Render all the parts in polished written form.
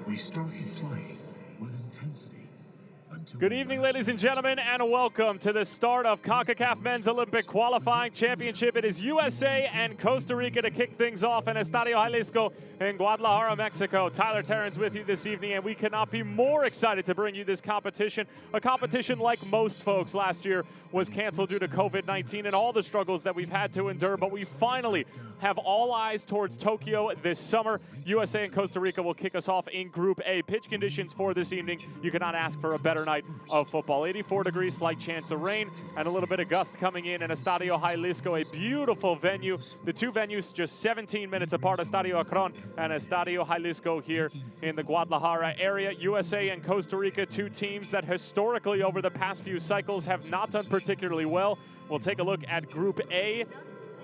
We started playing with intensity. Good evening, ladies and gentlemen, and welcome to the start of Concacaf Men's Olympic Qualifying Championship. It is USA and Costa Rica to kick things off in Estadio Jalisco in Guadalajara, Mexico. Tyler Terrence with you this evening, and we could not be more excited to bring you this competition. A competition like most folks last year was canceled due to COVID-19 and all the struggles that we've had to endure, but we finally have all eyes towards Tokyo this summer. USA and Costa Rica will kick us off in Group A. Pitch conditions for this evening, you cannot ask for a better night of football. 84 degrees, slight chance of rain, and a little bit of gust coming in Estadio Jalisco, a beautiful venue. The two venues just 17 minutes apart, Estadio Akron and Estadio Jalisco here in the Guadalajara area. USA and Costa Rica, two teams that historically over the past few cycles have not done particularly well. We'll take a look at Group A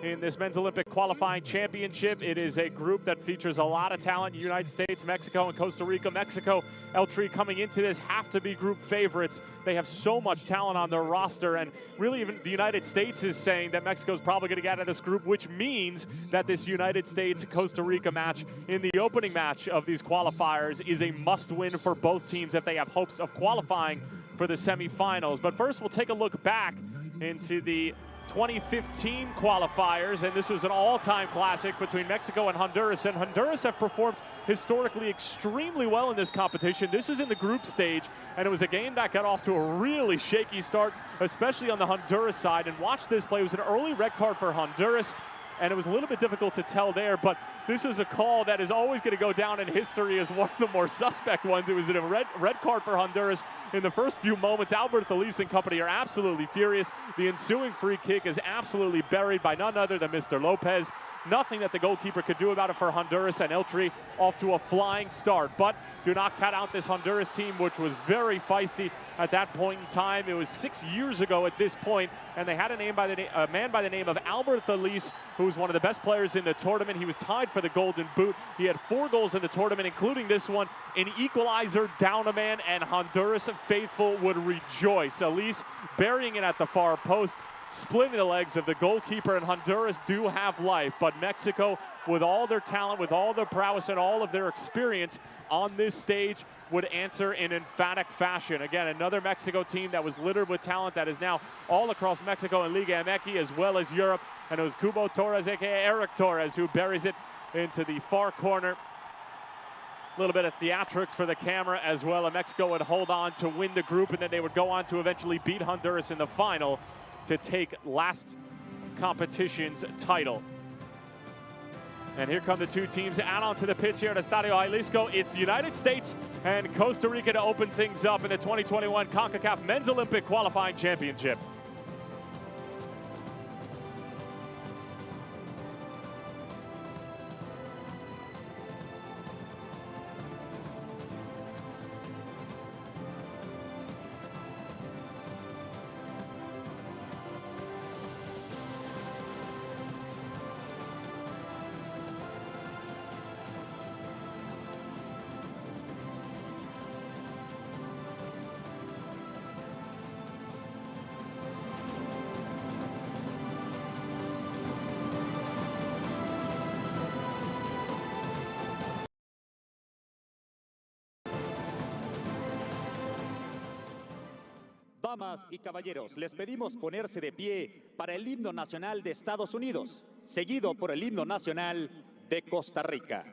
in this Men's Olympic Qualifying Championship. It is a group that features a lot of talent. United States, Mexico, and Costa Rica. Mexico, El Tri coming into this have to be group favorites. They have so much talent on their roster, and really even the United States is saying that Mexico's probably going to get out of this group, which means that this United States-Costa Rica match in the opening match of these qualifiers is a must-win for both teams if they have hopes of qualifying for the semifinals. But first, we'll take a look back into the 2015 qualifiers, and this was an all-time classic between Mexico and Honduras, and Honduras have performed historically extremely well in this competition. This was in the group stage, and it was a game that got off to a really shaky start, especially on the Honduras side. And watch this play. It was an early red card for Honduras, and it was a little bit difficult to tell there, but this is a call that is always going to go down in history as one of the more suspect ones. It was a red card for Honduras in the first few moments. Albert Feliz and company are absolutely furious. The ensuing free kick is absolutely buried by none other than Mr. Lopez. Nothing that the goalkeeper could do about it for Honduras, and El Tri off to a flying start. But do not cut out this Honduras team, which was very feisty at that point in time. It was 6 years ago at this point, and they had a man by the name of Albert Feliz, who was one of the best players in the tournament. He was tied for the Golden Boot. He had 4 goals in the tournament, including this one, an equalizer down a man, and Honduras faithful would rejoice. Elise burying it at the far post, splitting the legs of the goalkeeper, and Honduras do have life. But Mexico, with all their talent, with all their prowess, and all of their experience on this stage, would answer in emphatic fashion. Again, another Mexico team that was littered with talent that is now all across Mexico and Liga MX as well as Europe. And it was Cubo Torres, aka Eric Torres, who buries it into the far corner. A little bit of theatrics for the camera as well, and Mexico would hold on to win the group, and then they would go on to eventually beat Honduras in the final to take last competition's title. And here come the two teams out onto the pitch here at Estadio Jalisco. It's United States and Costa Rica to open things up in the 2021 Concacaf Men's Olympic Qualifying Championship. Damas y caballeros, les pedimos ponerse de pie para el himno nacional de Estados Unidos, seguido por el himno nacional de Costa Rica.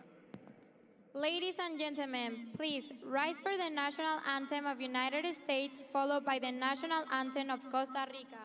Ladies and gentlemen, please rise for the national anthem of United States, followed by the national anthem of Costa Rica.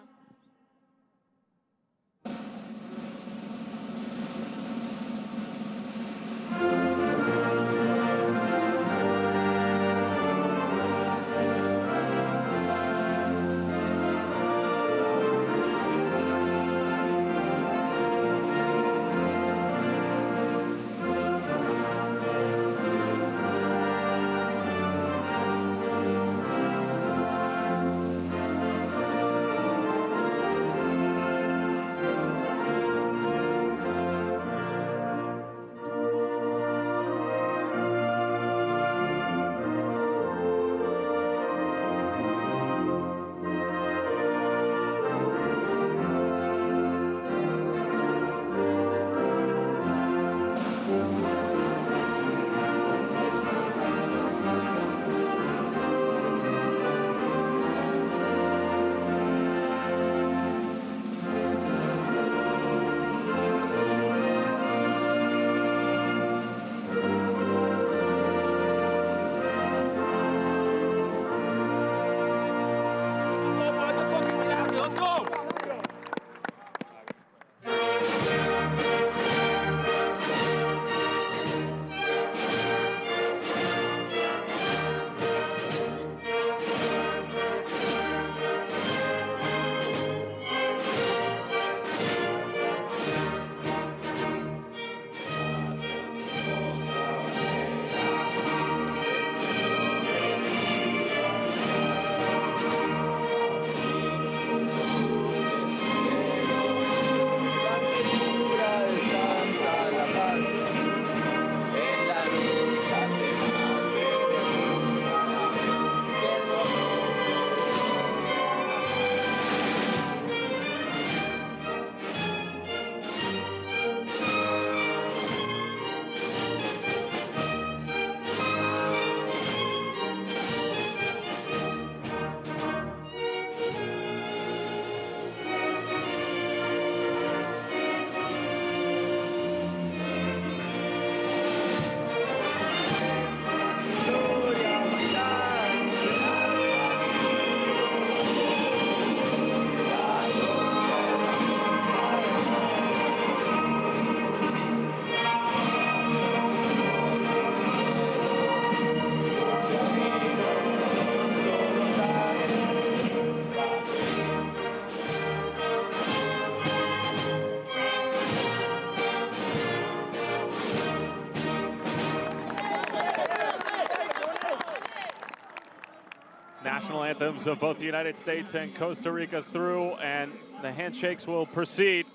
national anthems of both the United States and Costa Rica through, and the handshakes will proceed.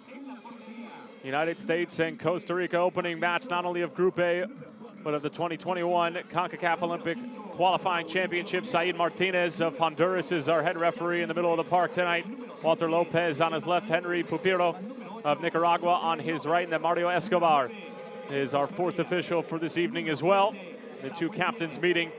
United States and Costa Rica opening match not only of Group A, but of the 2021 Concacaf Olympic Qualifying Championship. Said Martinez of Honduras is our head referee in the middle of the park tonight. Walter Lopez on his left, Henry Pupiro of Nicaragua on his right, and then Mario Escobar is our fourth official for this evening as well. The two captains meeting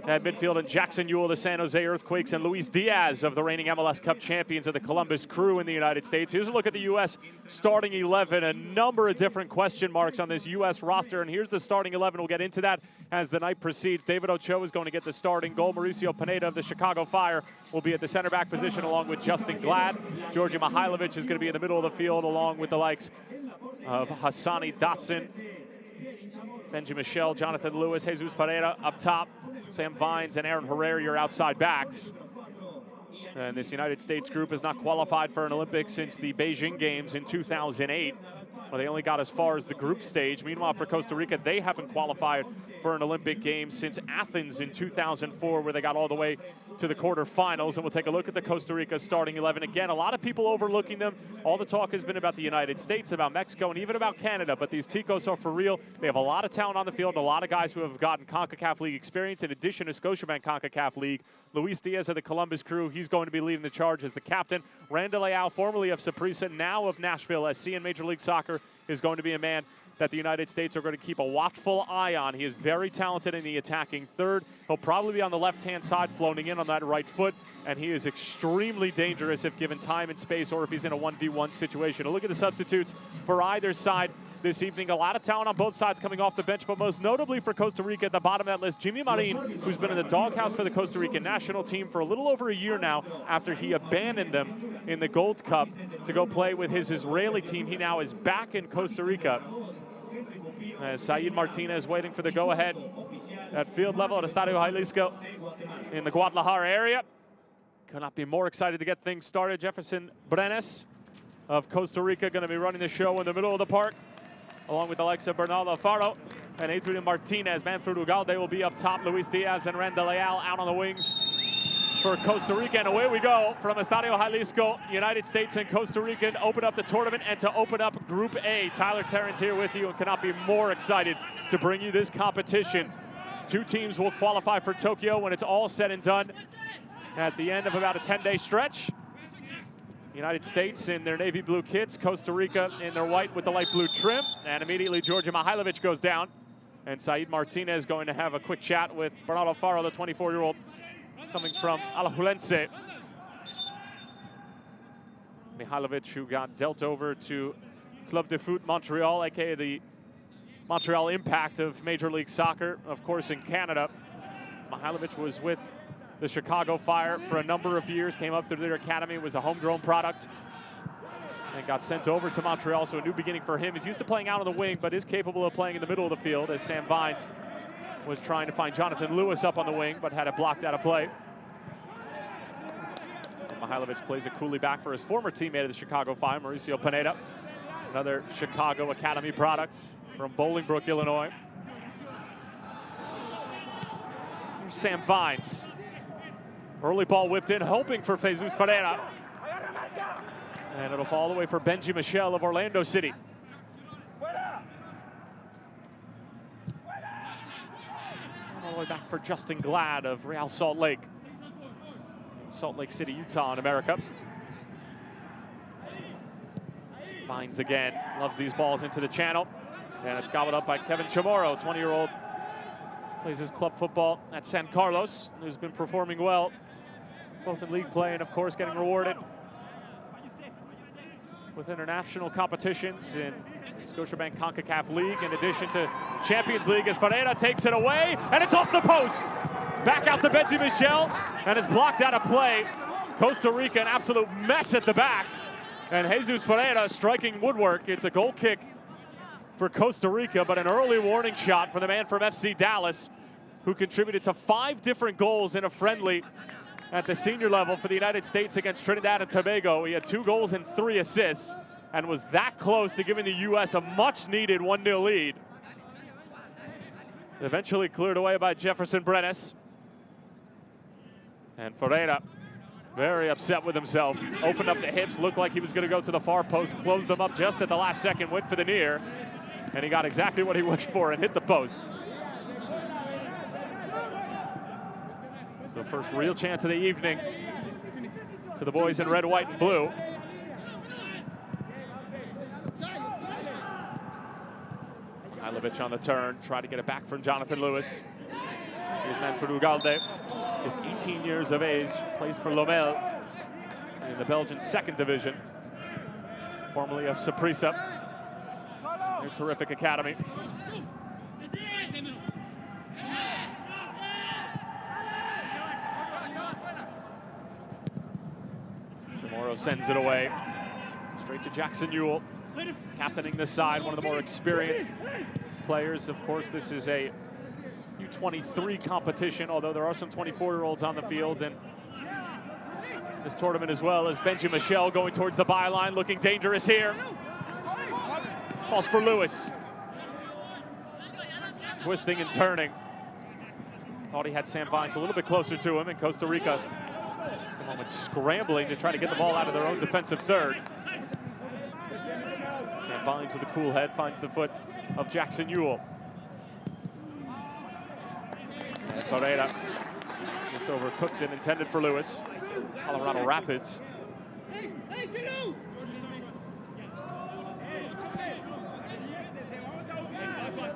at midfield, and Jackson Ewell, the San Jose Earthquakes, and Luis Diaz of the reigning MLS Cup champions of the Columbus Crew in the United States. Here's a look at the U.S. starting 11. A number of different question marks on this U.S. roster, and here's the starting 11. We'll get into that as the night proceeds. David Ochoa is going to get the starting goal. Mauricio Pineda of the Chicago Fire will be at the center back position along with Justin Glad. Georgi Mihailovic is going to be in the middle of the field along with the likes of Hassani Dotson, Benji Michel, Jonathan Lewis, Jesus Ferreira up top. Sam Vines and Aaron Herrera, your outside backs. And this United States group has not qualified for an Olympics since the Beijing Games in 2008. Well, they only got as far as the group stage. Meanwhile, for Costa Rica, they haven't qualified for an Olympic game since Athens in 2004, where they got all the way to the quarterfinals. And we'll take a look at the Costa Rica starting 11. Again, a lot of people overlooking them. All the talk has been about the United States, about Mexico, and even about Canada. But these Ticos are for real. They have a lot of talent on the field, and a lot of guys who have gotten CONCACAF League experience. In addition to Scotiabank CONCACAF League, Luis Diaz of the Columbus Crew, he's going to be leading the charge as the captain. Randall Leal, formerly of Saprissa, now of Nashville SC in Major League Soccer, is going to be a man that the United States are going to keep a watchful eye on. He is very talented in the attacking third. He'll probably be on the left-hand side, floating in on that right foot, and he is extremely dangerous if given time and space or if he's in a 1v1 situation. A look at the substitutes for either side this evening. A lot of talent on both sides coming off the bench, but most notably for Costa Rica at the bottom of that list, Jimmy Marin, who's been in the doghouse for the Costa Rican national team for a little over a year now after he abandoned them in the Gold Cup to go play with his Israeli team. He now is back in Costa Rica. Said Martinez waiting for the go-ahead at field level at Estadio Jalisco in the Guadalajara area. Could not be more excited to get things started. Jefferson Brenes of Costa Rica going to be running the show in the middle of the park, along with the likes of Bernardo Alfaro and Adrian Martinez. Manfred Ugalde will be up top. Luis Diaz and Randall Leal out on the wings for Costa Rica. And away we go from Estadio Jalisco. United States and Costa Rica open up the tournament and to open up Group A. Tyler Terrence here with you and cannot be more excited to bring you this competition. Two teams will qualify for Tokyo when it's all said and done at the end of about a 10-day stretch. United States in their navy blue kits, Costa Rica in their white with the light blue trim. And immediately Georgi Mihailovic goes down. And Said Martinez going to have a quick chat with Bernardo Alfaro, the 24-year-old coming from Alajuelense. Mihailovic, who got dealt over to Club de Foot Montreal, aka the Montreal Impact of Major League Soccer, of course, in Canada. Mihailovic was with the Chicago Fire for a number of years, came up through their academy, was a homegrown product, and got sent over to Montreal, so a new beginning for him. He's used to playing out on the wing, but is capable of playing in the middle of the field, as Sam Vines was trying to find Jonathan Lewis up on the wing, but had it blocked out of play. And Mihailovic plays it coolly back for his former teammate of the Chicago Fire, Mauricio Pineda, another Chicago Academy product from Bolingbrook, Illinois. Here's Sam Vines. Early ball whipped in, hoping for Jesus Ferreira. And it'll fall away for Benji Michel of Orlando City. All the way back for Justin Glad of Real Salt Lake. Salt Lake City, Utah in America. Vines again, loves these balls into the channel. And it's gobbled up by Kevin Chamorro, 20-year-old. Plays his club football at San Carlos, who's been performing well, both in league play and, of course, getting rewarded with international competitions in Scotiabank CONCACAF League, in addition to Champions League, as Ferreira takes it away, and it's off the post. Back out to Benji Michel, and it's blocked out of play. Costa Rica, an absolute mess at the back. And Jesus Ferreira striking woodwork. It's a goal kick for Costa Rica, but an early warning shot for the man from FC Dallas, who contributed to 5 different goals in a friendly at the senior level for the United States against Trinidad and Tobago. He had 2 goals and 3 assists and was that close to giving the U.S. a much-needed 1-0 lead. Eventually cleared away by Jefferson Brenes. And Ferreira, very upset with himself. Opened up the hips, looked like he was going to go to the far post, closed them up just at the last second, went for the near, and he got exactly what he wished for and hit the post. So first real chance of the evening to the boys in red, white, and blue. Mihailovic on the turn, tried to get it back from Jonathan Lewis. Here's Manfred Ugalde, just 18 years of age, plays for Lommel in the Belgian second division, formerly of Saprissa, their terrific academy. Chamorro sends it away, straight to Jackson Ewell, captaining this side, one of the more experienced players. Of course, this is a U23 competition, although there are some 24-year-olds on the field, and this tournament as well as Benji Michel going towards the byline, looking dangerous here. Falls for Lewis. Twisting and turning. Thought he had Sam Vines a little bit closer to him, and Costa Rica at the moment scrambling to try to get the ball out of their own defensive third. Sam Vines with a cool head finds the foot of Jackson Ewell. And Ferreira just overcooks it, intended for Lewis. Colorado Rapids.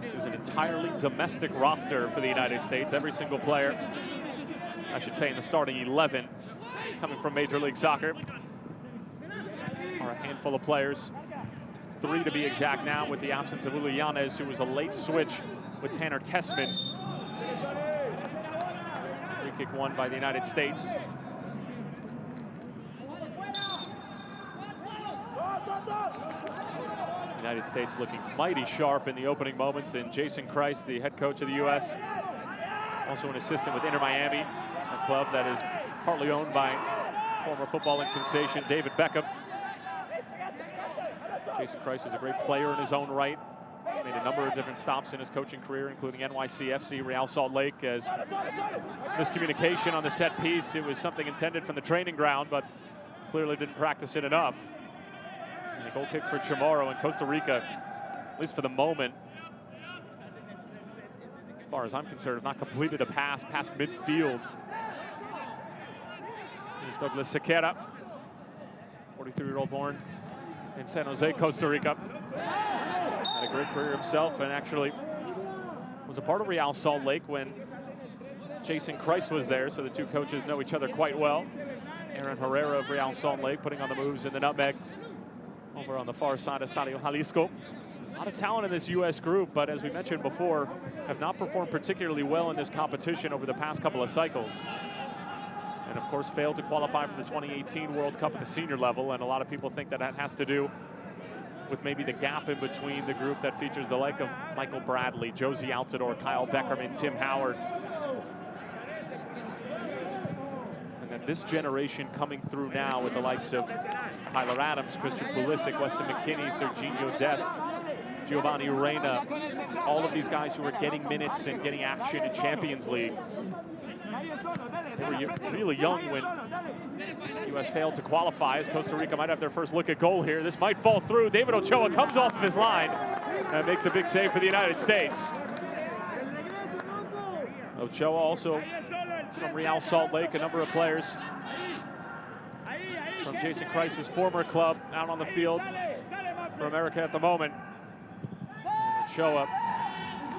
This is an entirely domestic roster for the United States. Every single player, I should say in the starting 11, coming from Major League Soccer. Are a handful of players. 3 to be exact now, with the absence of Uli Yanez, who was a late switch with Tanner Tessman. Free kick won by the United States. United States looking mighty sharp in the opening moments, and Jason Christ, the head coach of the U.S., also an assistant with Inter Miami, a club that is partly owned by former footballing sensation David Beckham. Jason Christ was a great player in his own right. He's made a number of different stops in his coaching career, including NYCFC, Real Salt Lake, as miscommunication on the set piece. It was something intended from the training ground, but clearly didn't practice it enough. And a goal kick for Chamorro, and Costa Rica, at least for the moment, as far as I'm concerned, have not completed a pass past midfield. Here's Douglas Sequeira, 43-year-old born in San Jose, Costa Rica. Had a great career himself, and actually was a part of Real Salt Lake when Jason Christ was there, so the two coaches know each other quite well. Aaron Herrera of Real Salt Lake putting on the moves in the nutmeg over on the far side of Estadio Jalisco. A lot of talent in this U.S. group, but as we mentioned before, have not performed particularly well in this competition over the past couple of cycles. And of course failed to qualify for the 2018 World Cup at the senior level, and a lot of people think that that has to do with maybe the gap in between the group that features the like of Michael Bradley, Josie Altidore, Kyle Beckerman, Tim Howard. And that this generation coming through now with the likes of Tyler Adams, Christian Pulisic, Weston McKennie, Serginho Dest, Giovanni Reina, all of these guys who are getting minutes and getting action in Champions League. They were really young when the U.S. failed to qualify, as Costa Rica might have their first look at goal here. This might fall through. David Ochoa comes off of his line and makes a big save for the United States. Ochoa also from Real Salt Lake, a number of players from Jason Christ's former club out on the field for America at the moment. And Ochoa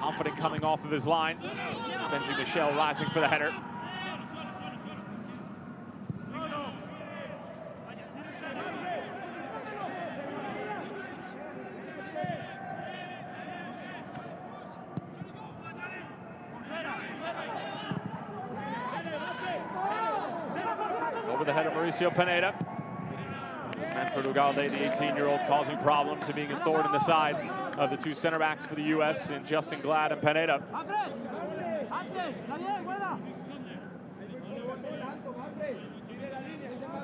confident coming off of his line. Benji Michel rising for the header. Over the head of Mauricio Pineda. There's Manfred Ugalde, the 18-year-old, causing problems and being a thorn in the side of the two center backs for the U.S. in Justin Glad and Pineda.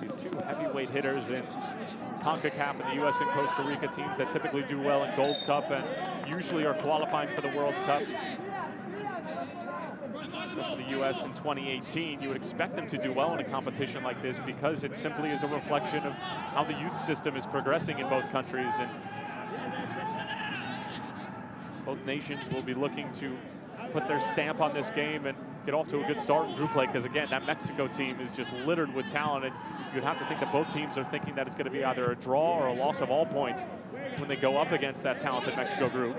These two heavyweight hitters in Concacaf and the U.S. and Costa Rica teams that typically do well in Gold Cup and usually are qualifying for the World Cup. So for the U.S. in 2018, you would expect them to do well in a competition like this because it simply is a reflection of how the youth system is progressing in both countries. And both nations will be looking to put their stamp on this game and get off to a good start in group play, because again, that Mexico team is just littered with talent, and you'd have to think that both teams are thinking that it's going to be either a draw or a loss of all points when they go up against that talented Mexico group.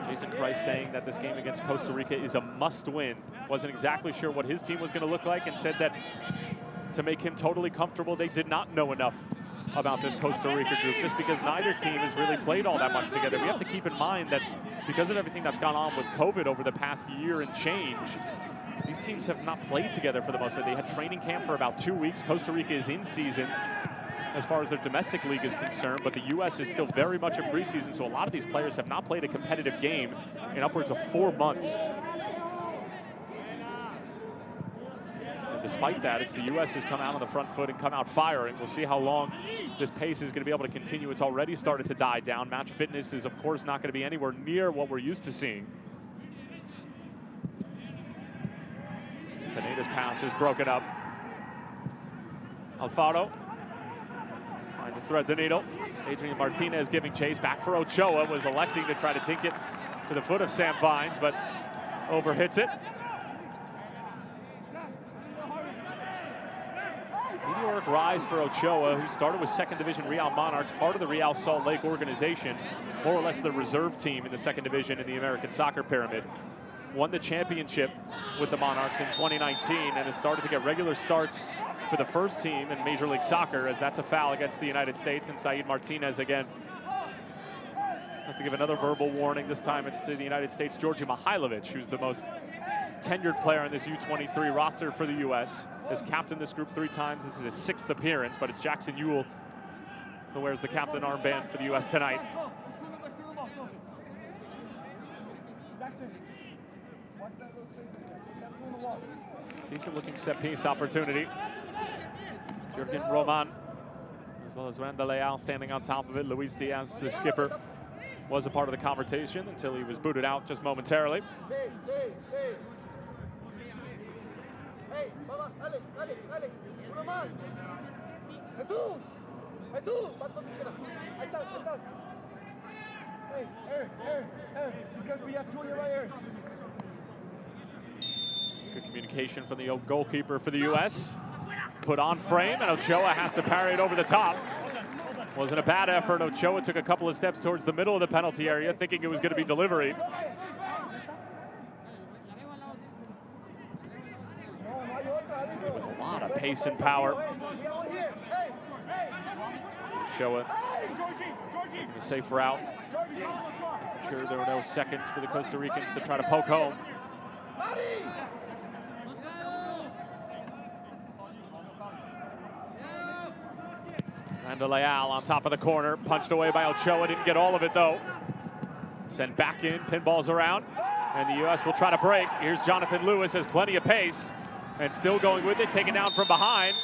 Jason Christ saying that this game against Costa Rica is a must-win. Wasn't exactly sure what his team was going to look like, and said that to make him totally comfortable, they did not know enough about this Costa Rica group, just because neither team has really played all that much together. We have to keep in mind that because of everything that's gone on with COVID over the past year and change, these teams have not played together for the most part. They had training camp for about 2 weeks. Costa Rica is in season as far as their domestic league is concerned, but the U.S. is still very much in preseason, so a lot of these players have not played a competitive game in upwards of 4 months. Despite that, it's the U.S. has come out on the front foot and come out firing. We'll see how long this pace is going to be able to continue. It's already started to die down. Match fitness is, of course, not going to be anywhere near what we're used to seeing. Pineda's pass is broken up. Alfaro trying to thread the needle. Adrian Martinez giving chase. Back for Ochoa. Was electing to try to dink it to the foot of Sam Vines, but overhits it. Meteoric rise for Ochoa, who started with second division Real Monarchs, part of the Real Salt Lake organization, more or less the reserve team in the second division in the American Soccer Pyramid. Won the championship with the Monarchs in 2019 and has started to get regular starts for the first team in Major League Soccer, as that's a foul against the United States, and Said Martinez again has to give another verbal warning. This time it's to the United States, Georgi Mihailovic, who's the most tenured player in this U23 roster for the U.S. Has captained this group 3 times. This is his 6th appearance, but it's Jackson Ewell who wears the captain armband for the U.S. tonight. Decent looking set piece opportunity. Jurgen Roman, as well as Randa Leal standing on top of it. Luis Diaz, the skipper, was a part of the conversation until he was booted out just momentarily. Good communication from the goalkeeper for the U.S. Put on frame, and Ochoa has to parry it over the top. Wasn't a bad effort. Ochoa took a couple of steps towards the middle of the penalty area, thinking it was going to be delivery. With a lot of pace and power. Ochoa taking a safe route. Making sure there were no seconds for the Costa Ricans to try to poke home. Randa Leal on top of the corner, punched away by Ochoa, didn't get all of it though. Sent back in, pinballs around, and the U.S. will try to break. Here's Jonathan Lewis, has plenty of pace, and still going with it, taken down from behind.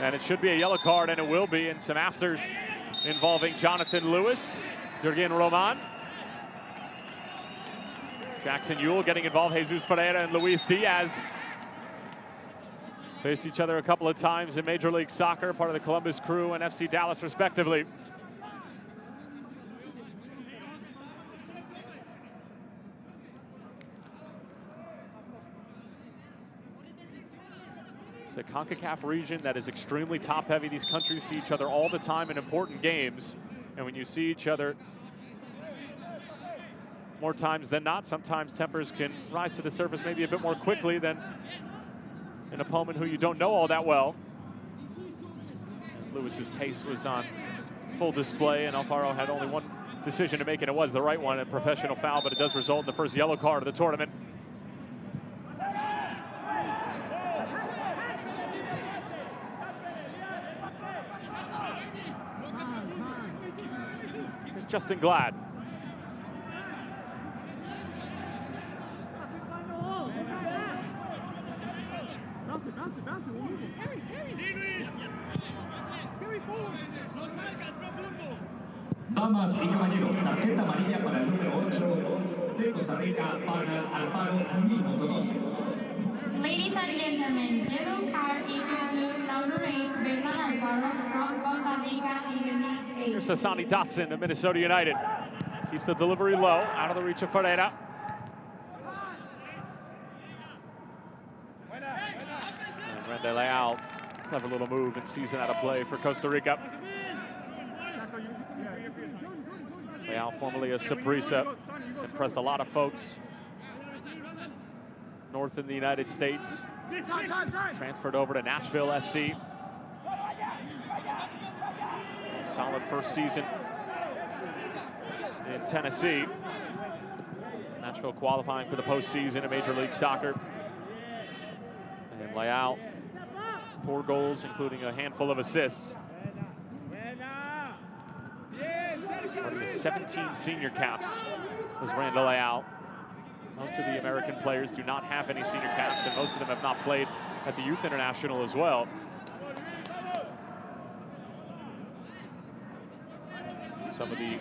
And it should be a yellow card, and it will be, and some afters involving Jonathan Lewis, Jurgen Roman. Jackson Ewell getting involved, Jesus Ferreira and Luis Diaz. Faced each other a couple of times in Major League Soccer, part of the Columbus Crew and FC Dallas, respectively. It's a Concacaf region that is extremely top-heavy. These countries see each other all the time in important games. And when you see each other more times than not, sometimes tempers can rise to the surface maybe a bit more quickly than an opponent who you don't know all that well. As Lewis's pace was on full display, and Alfaro had only one decision to make, and it was the right one, a professional foul, but it does result in the first yellow card of the tournament. Here's Justin Glad. Damas y caballeros, tarjeta amarilla de Costa Rica, partner Alfaro, minuto 12. Ladies and gentlemen, yellow card issued to number 8, Bernal Alfaro from Costa Rica, evening 8. Here's Hassani Dotson of Minnesota United. Keeps the delivery low, out of the reach of Ferreira. And Rende Leal, clever little move and sees it out of play for Costa Rica. Leal, formerly a Saprissa, impressed a lot of folks north in the United States. Transferred over to Nashville SC. Solid first season in Tennessee. Nashville qualifying for the postseason in Major League Soccer. And Leal, 4 goals, including a handful of assists. One of the 17 senior caps was Rende Leal. Most of the American players do not have any senior caps, and most of them have not played at the Youth International as well. Some of the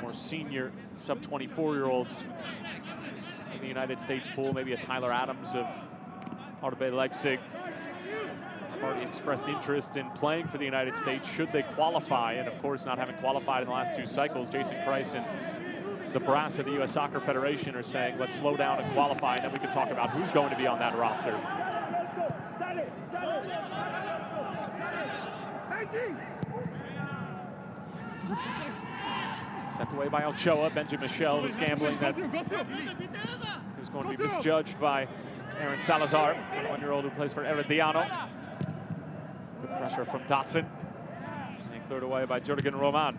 more senior sub-24-year-olds in the United States pool, maybe a Tyler Adams of RB Leipzig, have already expressed interest in playing for the United States should they qualify. And of course, not having qualified in the last 2 cycles, Jason Kreis and the brass of the U.S. Soccer Federation are saying, let's slow down and qualify, and then we can talk about who's going to be on that roster. Sent away by Ochoa. Benji Michel was gambling that he was going to be misjudged by Aaron Salazar, 21-year-old who plays for Herediano. Good pressure from Dotson. And cleared away by Jurgen Roman.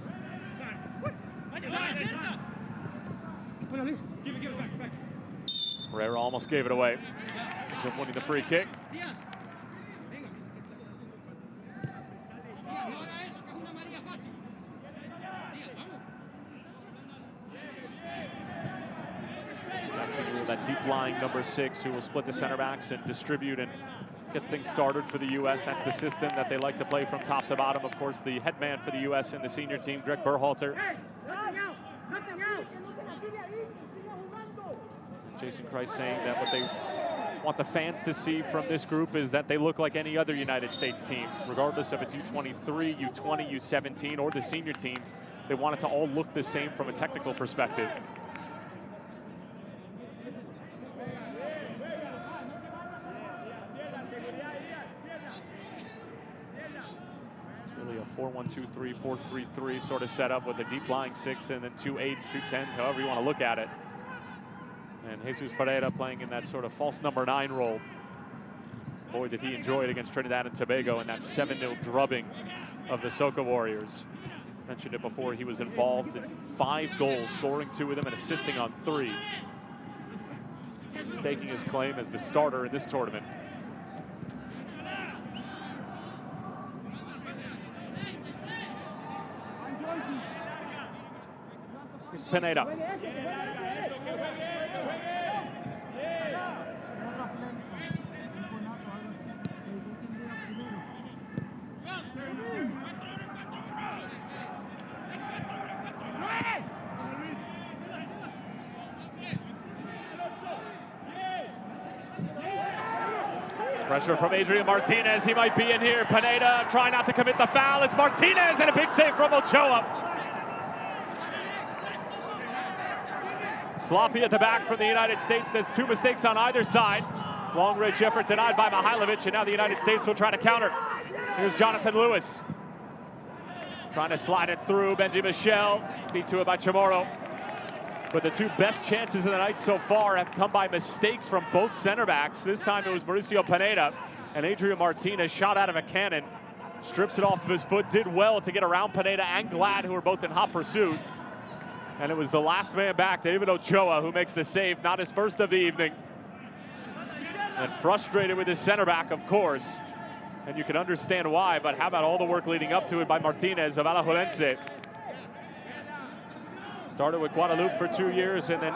Herrera almost gave it away. Ends up winning the free kick. Jackson, that deep-lying number 6 who will split the center backs and distribute and get things started for the U.S. That's the system that they like to play from top to bottom. Of course, the head man for the U.S. in the senior team, Greg Berhalter. Jason Kreis saying that what they want the fans to see from this group is that they look like any other United States team, regardless if it's U23, U20, U17, or the senior team. They want it to all look the same from a technical perspective. It's really a 4-1-2-3, 4-3-3 sort of setup with a deep-lying 6 and then 2 8s, 2 10s, however you want to look at it. And Jesus Ferreira playing in that sort of false number 9 role. Boy, did he enjoy it against Trinidad and Tobago in that 7-0 drubbing of the Soca Warriors. Mentioned it before, he was involved in 5 goals, scoring 2 of them and assisting on 3. Staking his claim as the starter in this tournament. Here's Pineda. Pressure from Adrian Martinez. He might be in here. Pineda trying not to commit the foul. It's Martinez and a big save from Ochoa. Sloppy at the back from the United States. There's 2 mistakes on either side. Long range effort denied by Mihailovic, and now the United States will try to counter. Here's Jonathan Lewis. Trying to slide it through. Benji Michel beat to it by Chamorro. But the 2 best chances of the night so far have come by mistakes from both center backs. This time it was Mauricio Pineda, and Adrian Martinez shot out of a cannon. Strips it off of his foot, did well to get around Pineda and Glad, who are both in hot pursuit. And it was the last man back, David Ochoa, who makes the save, not his first of the evening. And frustrated with his center back, of course. And you can understand why, but how about all the work leading up to it by Martinez of Alajuelense. Started with Guadalupe for 2 years and then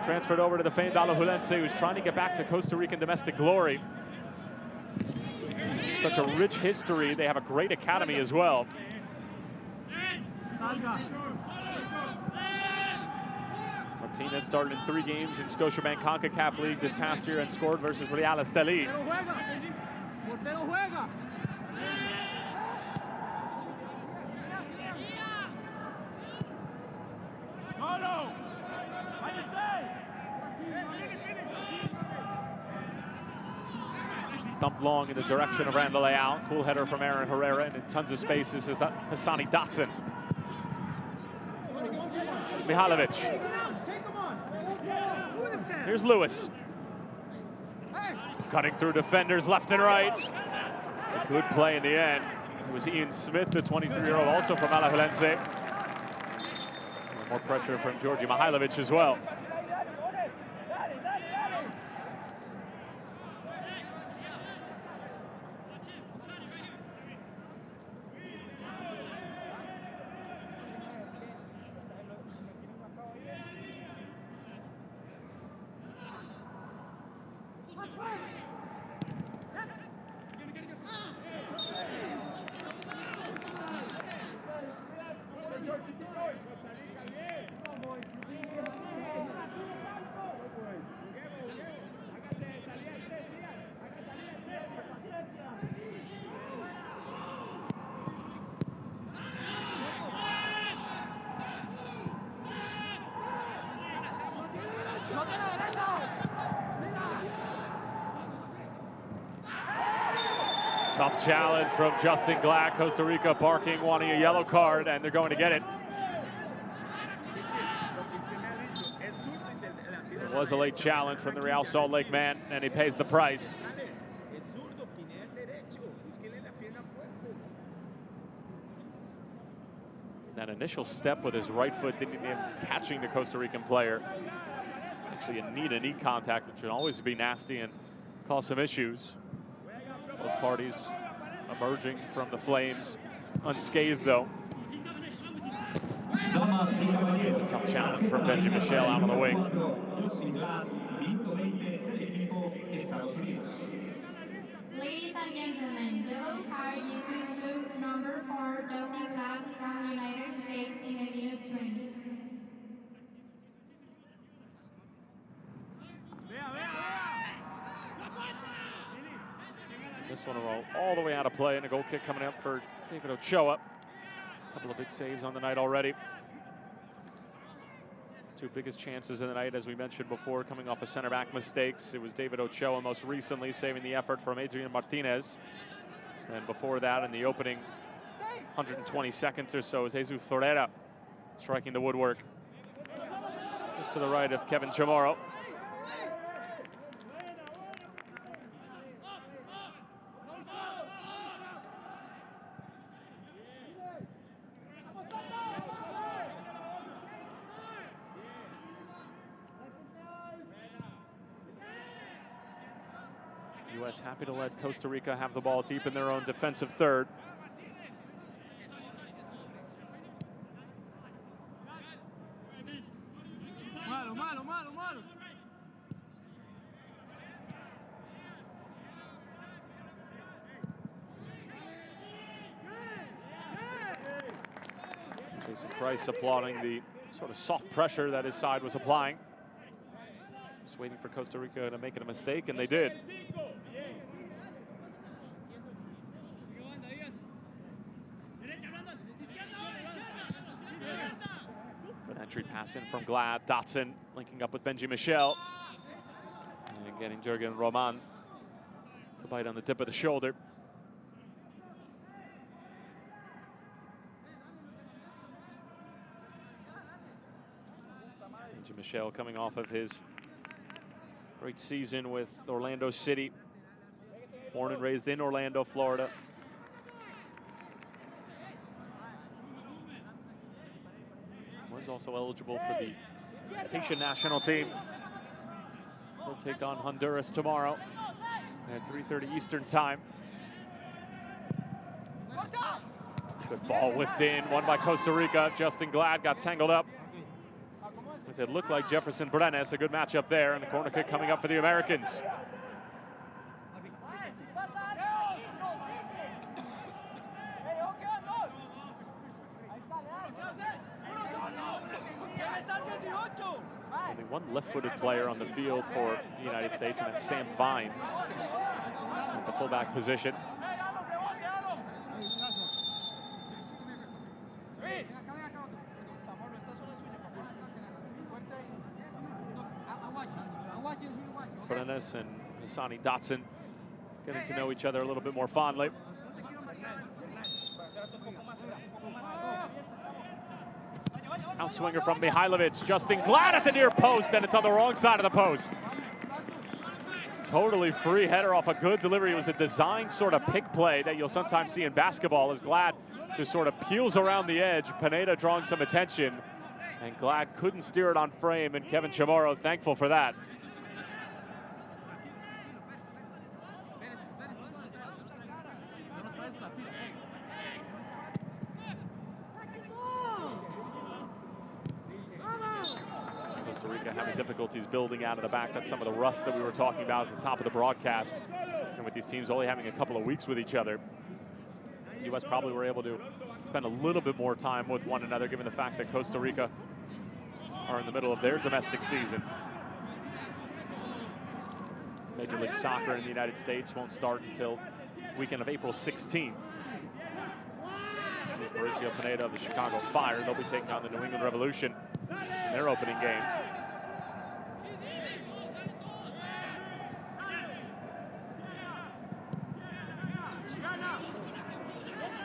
transferred over to the famed Alajuelense, who's trying to get back to Costa Rican domestic glory. Such a rich history. They have a great academy as well. Martinez started in 3 games in Scotiabank Concacaf League this past year and scored versus Real Estelí. Dumped long in the direction of Randall Leal. Cool header from Aaron Herrera, and in tons of spaces is that Hassani Dotson. Mihailovic. Here's Lewis. Cutting through defenders left and right. A good play in the end. It was Ian Smith, the 23-year-old, also from Alajuelense. More pressure from Georgi Mihailovic as well. Tough challenge from Justin Glad. Costa Rica barking, wanting a yellow card, and they're going to get it. It was a late challenge from the Real Salt Lake man, and he pays the price. That initial step with his right foot didn't even catching the Costa Rican player. Actually a knee-to-knee contact, which should always be nasty and cause some issues. Both parties emerging from the flames unscathed, though. It's a tough challenge from Benji Michel out on the wing. Ladies and gentlemen, yellow card issued to number 4, Justin Glad from the United States in the minute 20. This one will roll all the way out of play, and a goal kick coming up for David Ochoa. A couple of big saves on the night already. 2 biggest chances of the night, as we mentioned before, coming off of center back mistakes. It was David Ochoa most recently saving the effort from Adrian Martinez. And before that, in the opening 120 seconds or so, is Jesus Ferreira striking the woodwork. Just to the right of Kevin Chamorro. U.S. happy to let Costa Rica have the ball deep in their own defensive third. Jason Price applauding the sort of soft pressure that his side was applying. Just waiting for Costa Rica to make a mistake, and they did. Good entry pass in from Glad. Dotson linking up with Benji Michel. And getting Jurgen Roman to bite on the tip of the shoulder. Benji Michel coming off of his great season with Orlando City. Born and raised in Orlando, Florida. Was also eligible for the Haitian national team. They'll take on Honduras tomorrow at 3:30 Eastern time. Good ball whipped in, won by Costa Rica. Justin Glad got tangled up with it looked like Jefferson Brenes. A good matchup there, and the corner kick coming up for the Americans. Only one left-footed player on the field for the United States, and that's Sam Vines at the fullback position. Brenes and Hassani Dotson getting to know each other a little bit more fondly. Outswinger from Mihailovic. Justin Glad at the near post, and it's on the wrong side of the post. Totally free header off a good delivery. It was a designed sort of pick play that you'll sometimes see in basketball as Glad just sort of peels around the edge. Pineda drawing some attention, and Glad couldn't steer it on frame, and Kevin Chamorro thankful for that. Costa Rica having difficulties building out of the back. That's some of the rust that we were talking about at the top of the broadcast. And with these teams only having a couple of weeks with each other, the U.S. probably were able to spend a little bit more time with one another, given the fact that Costa Rica are in the middle of their domestic season. Major League Soccer in the United States won't start until weekend of April 16th. Here's Mauricio Pineda of the Chicago Fire. They'll be taking on the New England Revolution in their opening game.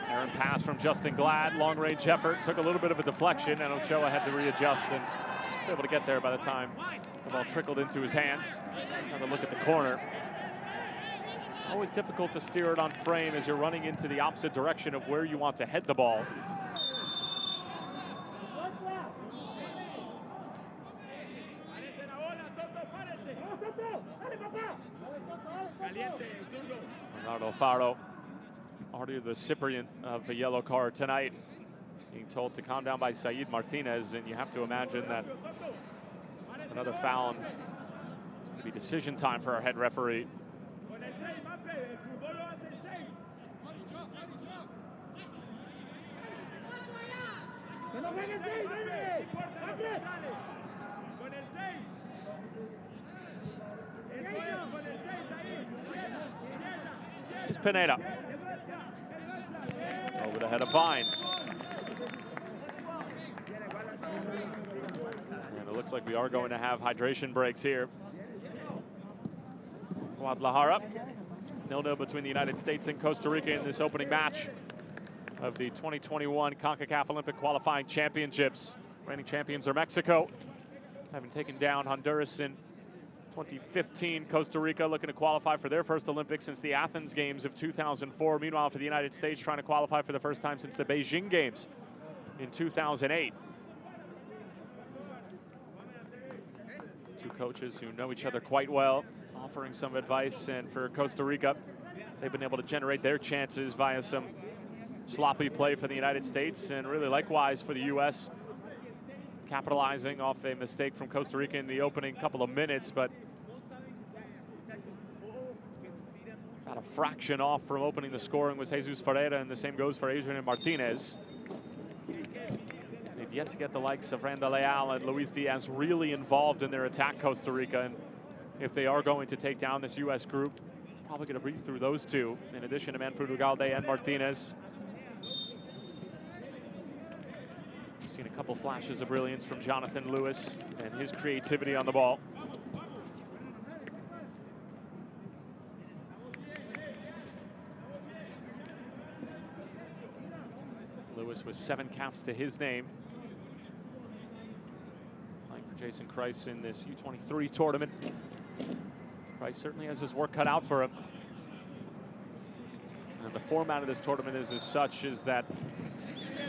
Aaron pass from Justin Glad, long-range effort, took a little bit of a deflection, and Ochoa had to readjust and was able to get there by the time the ball trickled into his hands. Let's have a look at the corner. It's always difficult to steer it on frame as you're running into the opposite direction of where you want to head the ball. Bernardo Faro, already the recipient of a yellow card tonight, being told to calm down by Said Martinez, and you have to imagine that another foul. It's going to be decision time for our head referee. Here's Pineda. Over the head of Vines. And it looks like we are going to have hydration breaks here. Guadalajara, 0-0 between the United States and Costa Rica in this opening match of the 2021 Concacaf Olympic Qualifying Championships. Reigning champions are Mexico, having taken down Honduras in 2015. Costa Rica looking to qualify for their first Olympics since the Athens Games of 2004. Meanwhile, for the United States, trying to qualify for the first time since the Beijing Games in 2008. Two coaches who know each other quite well, offering some advice, and for Costa Rica, they've been able to generate their chances via some sloppy play for the United States, and really likewise for the U.S., capitalizing off a mistake from Costa Rica in the opening couple of minutes, but about a fraction off from opening the scoring was Jesus Ferreira, and the same goes for Adrian Martinez. They've yet to get the likes of Randa Leal and Luis Diaz really involved in their attack, Costa Rica, and if they are going to take down this U.S. group, probably going to breathe through those two, in addition to Manfred Ugalde and Martinez. Seen a couple flashes of brilliance from Jonathan Lewis and his creativity on the ball. Lewis with 7 caps to his name, playing for Jason Kreis in this U23 tournament. Kreis certainly has his work cut out for him. And the format of this tournament is as such is that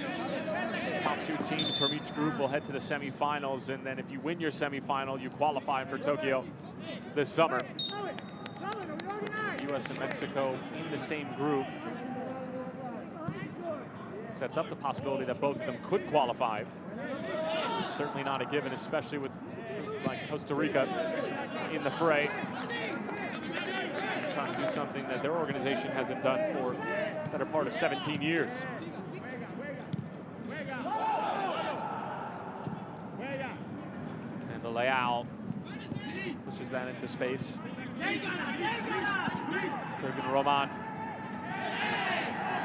the top 2 teams from each group will head to the semifinals, and then if you win your semifinal, you qualify for Tokyo this summer. U.S. and Mexico in the same group sets up the possibility that both of them could qualify. Certainly not a given, especially with like Costa Rica in the fray, trying to do something that their organization hasn't done for the better part of 17 years. The Leal pushes that into space. Turgan Roman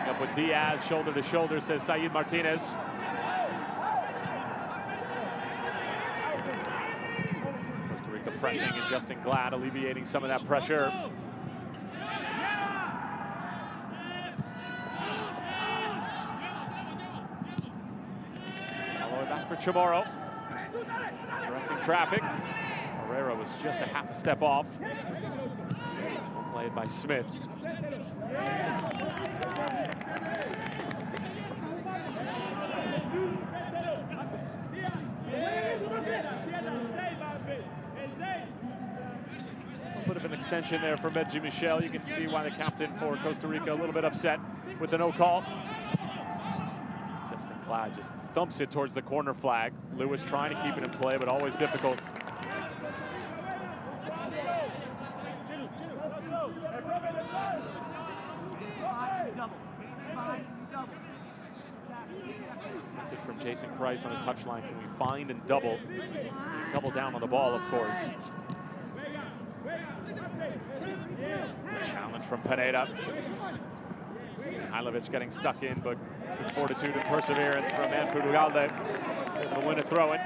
up with Diaz, shoulder to shoulder, says Said Martinez. Costa Rica pressing, and Justin Glad alleviating some of that pressure. All the way back for Chamorro. Directing traffic. Herrera was just a half a step off. Well played by Smith. A bit of an extension there for Benji Michel. You can see why the captain for Costa Rica a little bit upset with the no call. Justin Glad just thumps it towards the corner flag. Lewis trying to keep it in play, but always difficult. Message from Jason Christ on the touchline. Can we find and double? Double down on the ball, of course. Challenge from Pineda. Mihailovic getting stuck in, but with fortitude and perseverance from Manfred Ugalde. Able to win a throw-in.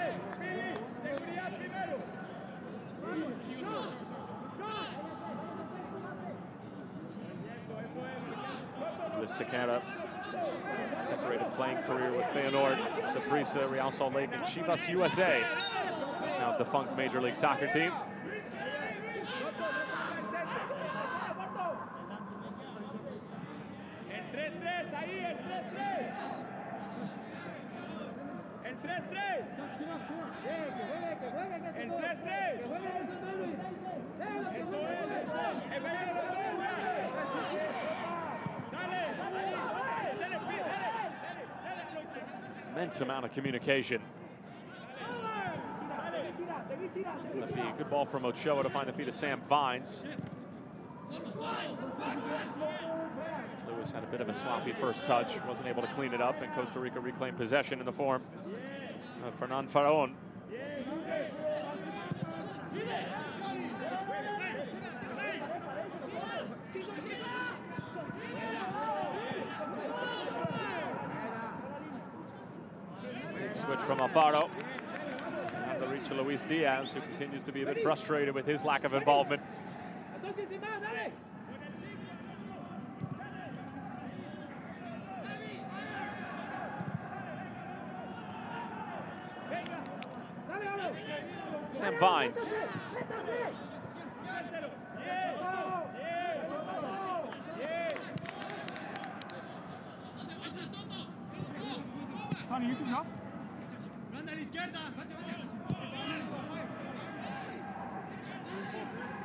Sequeira, decorated playing career with Feyenoord, Saprissa, Real Salt Lake, and Chivas USA, now defunct Major League Soccer team. Immense amount of communication. That'd be a good ball from Ochoa to find the feet of Sam Vines. Lewis had a bit of a sloppy first touch, wasn't able to clean it up, and Costa Rica reclaimed possession in the form of Fernan Faraón. Switch from Alfaro. And the reach of Luis Diaz, who continues to be a bit frustrated with his lack of involvement. Sam Vines.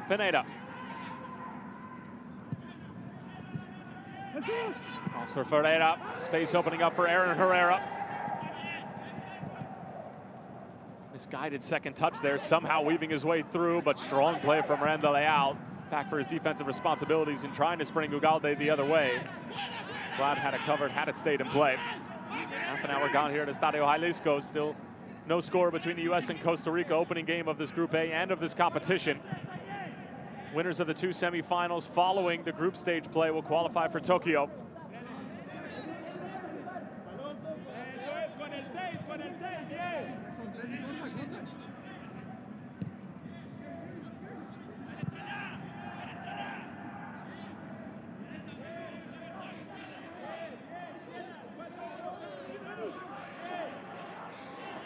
Pineda. Calls for Ferreira. Space opening up for Aaron Herrera. Misguided second touch there, somehow weaving his way through, but strong play from Randa Leal. Back for his defensive responsibilities and trying to spring Ugalde the other way. Glad had it covered, had it stayed in play. Half an hour gone here at Estadio Jalisco. Still no score between the U.S. and Costa Rica, opening game of this Group A and of this competition. Winners of the two semifinals following the group stage play will qualify for Tokyo.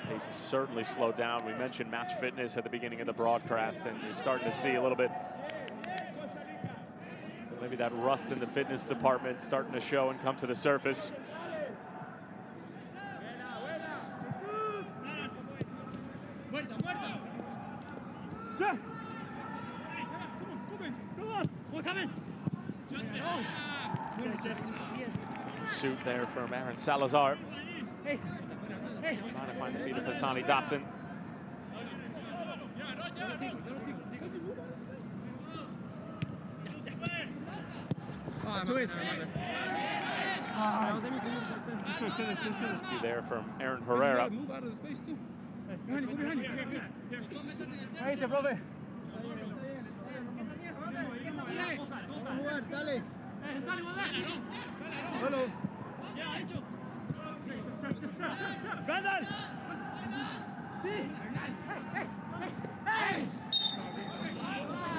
Pace has certainly slowed down. We mentioned match fitness at the beginning of the broadcast, and you're starting to see a little bit, maybe that rust in the fitness department starting to show and come to the surface. Shoot there from Aaron Salazar. Trying to find the feet of Hassani Dotson. Rescue there from Aaron Herrera. Ahí se, profe.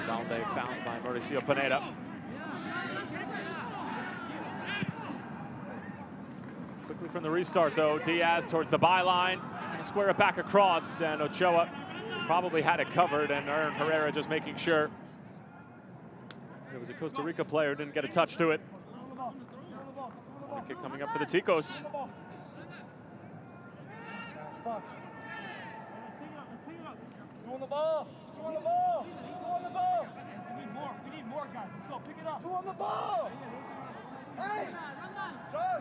Valde found by Mauricio Pineda. Quickly from the restart, though, Diaz towards the byline, trying to square it back across, and Ochoa probably had it covered, and Aaron Herrera just making sure it was a Costa Rica player, didn't get a touch to it. Kick coming up for the Ticos. On the ball. Two on the ball. Two on the ball. We need more guys. Let's go. Pick it up. Two on the ball. Hey, John,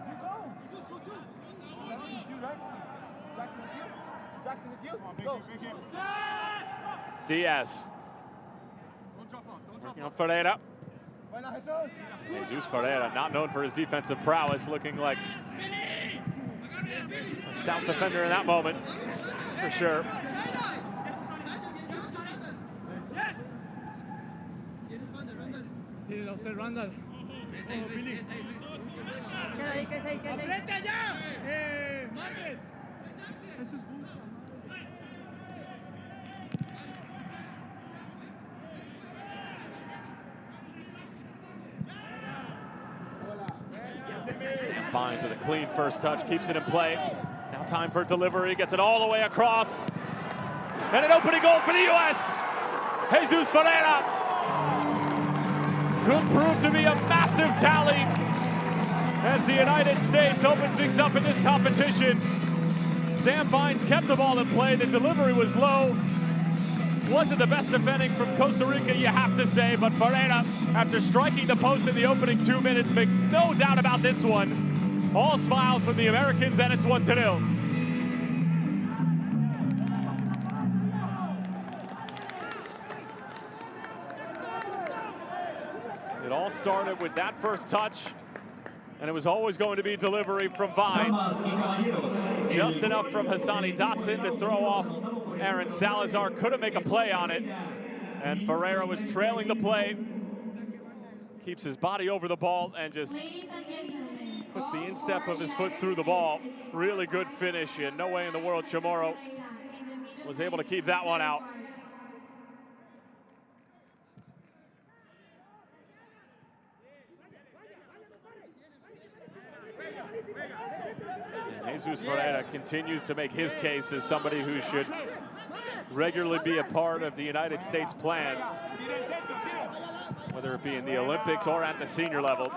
you go. Jesus, go too. Jackson is you, right? Jackson is you. Jackson is you. Go. Diaz. Working on Ferreira. Jesus Ferreira, not known for his defensive prowess, looking like a stout defender in that moment, that's for sure. Sam finds with a clean first touch, keeps it in play. Now time for delivery, gets it all the way across. And an opening goal for the U.S. Jesus Ferreira could prove to be a massive tally as the United States open things up in this competition. Sam Vines kept the ball in play. The delivery was low. Wasn't the best defending from Costa Rica, you have to say, but Ferreira, after striking the post in the opening 2 minutes, makes no doubt about this one. All smiles from the Americans, and it's 1-0. It all started with that first touch, and it was always going to be delivery from Vines. Just enough from Hassani Dotson to throw off Aaron Salazar. Couldn't make a play on it, and Ferreira was trailing the play. Keeps his body over the ball and just puts the instep of his foot through the ball. Really good finish, and no way in the world Chamorro was able to keep that one out. And Jesus Ferreira continues to make his case as somebody who should regularly be a part of the United States plan, whether it be in the Olympics or at the senior level.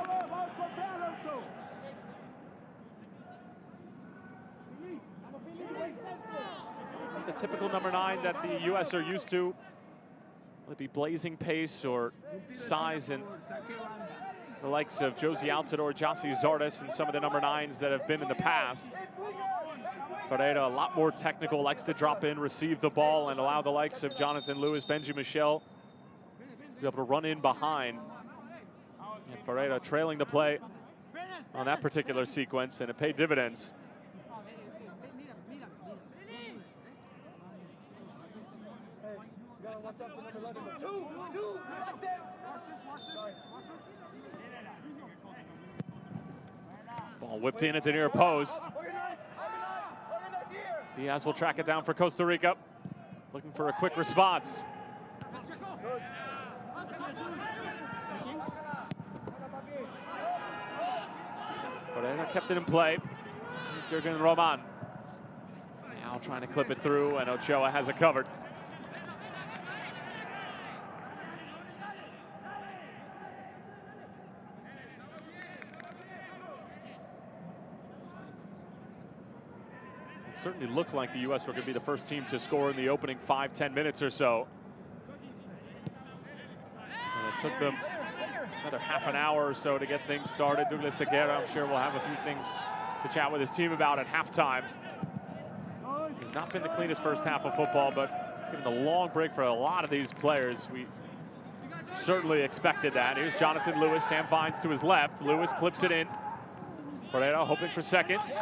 The typical number 9 that the U.S. are used to, whether it be blazing pace or size, and the likes of Josie Altidore, Jossie Zardes, and some of the number 9s that have been in the past. Ferreira, a lot more technical, likes to drop in, receive the ball, and allow the likes of Jonathan Lewis, Benji Michel to be able to run in behind. And Ferreira trailing the play on that particular sequence, and it paid dividends. Ball whipped in at the near post. Diaz will track it down for Costa Rica, looking for a quick response. Ferreira kept it in play. Jürgen Roman now trying to clip it through, and Ochoa has it covered. Certainly looked like the U.S. were going to be the first team to score in the opening 5-10 minutes or so. And it took them another half an hour or so to get things started. Douglas Seguera, I'm sure, will have a few things to chat with his team about at halftime. It's not been the cleanest first half of football, but given the long break for a lot of these players, we certainly expected that. Here's Jonathan Lewis, Sam Vines to his left. Lewis clips it in. Ferreira hoping for seconds.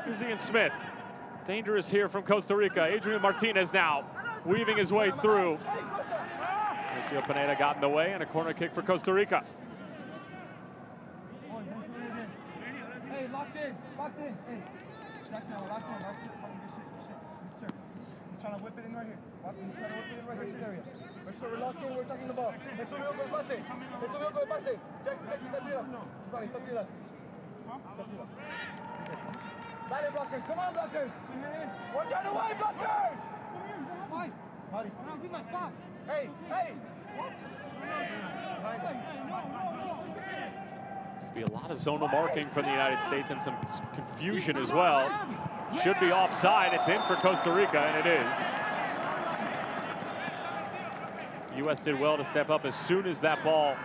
Here's Ian Smith. Dangerous here from Costa Rica. Adrian Martinez now weaving his way through. Lucio Pineda got in the way, and a corner kick for Costa Rica. Hey, locked in, locked in. Hey, Jackson, last one. Good shit. He's trying to whip it in right here. He's trying to whip it in right here in this area. Make sure we're locked in, we're talking the ball. Eso veo con el pase. Jackson, está arriba. Sorry, está arriba. Dale, blockers. Come on, blockers. Watch out away, blockers. Why? Marty, leave my spot. Hey. What? No. Seems to be a lot of zonal marking from the United States and some confusion as well. Should be offside. It's in for Costa Rica, and it is. The U.S. did well to step up as soon as that ball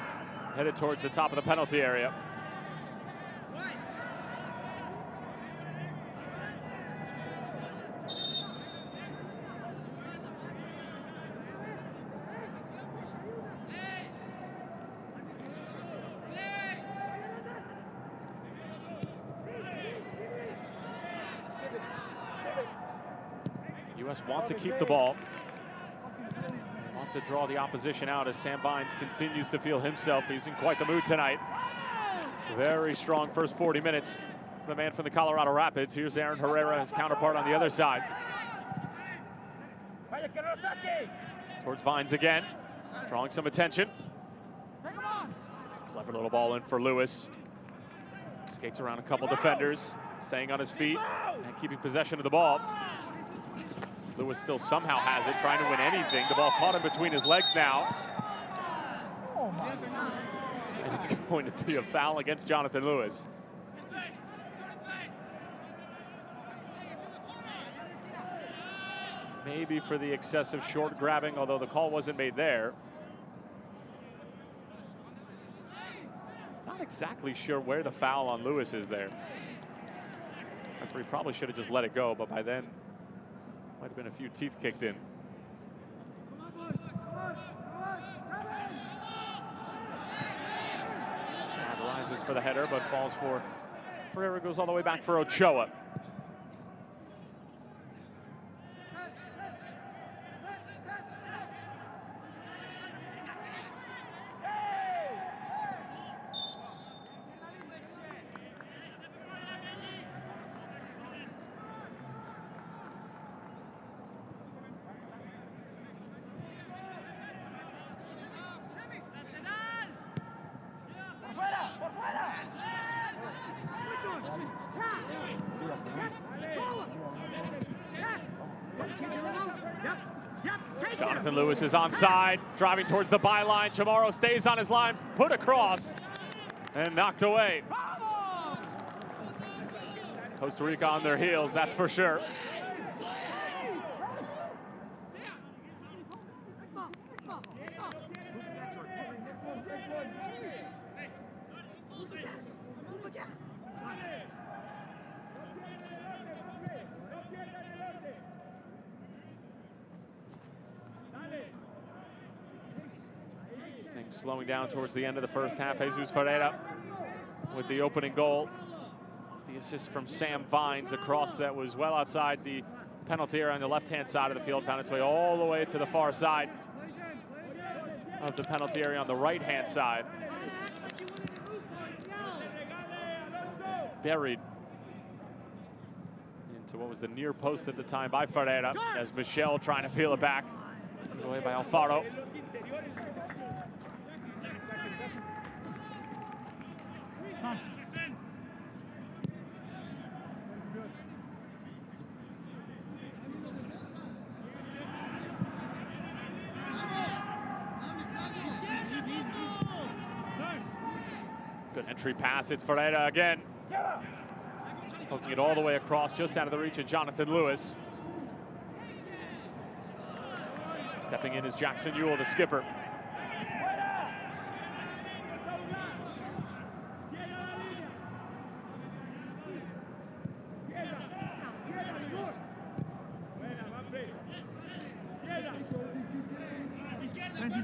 headed towards the top of the penalty area. U.S. want to keep the ball. Want to draw the opposition out as Sam Vines continues to feel himself. He's in quite the mood tonight. Very strong first 40 minutes for the man from the Colorado Rapids. Here's Aaron Herrera, his counterpart on the other side. Towards Vines again, drawing some attention. It's a clever little ball in for Lewis. Skates around a couple defenders, staying on his feet and keeping possession of the ball. Lewis still somehow has it, trying to win anything. The ball caught him between his legs now. And it's going to be a foul against Jonathan Lewis. Maybe for the excessive short grabbing, although the call wasn't made there. Not exactly sure where the foul on Lewis is there. Referee probably should have just let it go, but by then, might have been a few teeth kicked in. Rises for the header, but falls for Pereira. Goes all the way back for Ochoa. Jonathan Lewis is onside, driving towards the byline. Chamorro stays on his line, put across, and knocked away. Costa Rica on their heels, that's for sure. Slowing down towards the end of the first half. Jesus Ferreira with the opening goal. The assist from Sam Vines across that was well outside the penalty area on the left-hand side of the field. Found its way all the way to the far side of the penalty area on the right-hand side. Buried into what was the near post at the time by Ferreira as Michel trying to peel it back. Put away by Alfaro. Good entry pass, it's Ferreira again. Poking it all the way across, just out of the reach of Jonathan Lewis. Stepping in is Jackson Ewell, the skipper.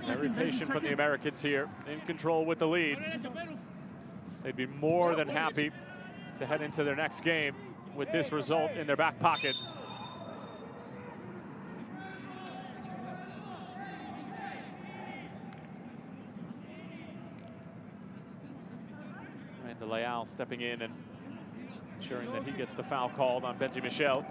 Very patient from the Americans here, in control with the lead. They'd be more than happy to head into their next game with this result in their back pocket. And Leal stepping in and ensuring that he gets the foul called on Benji Michel.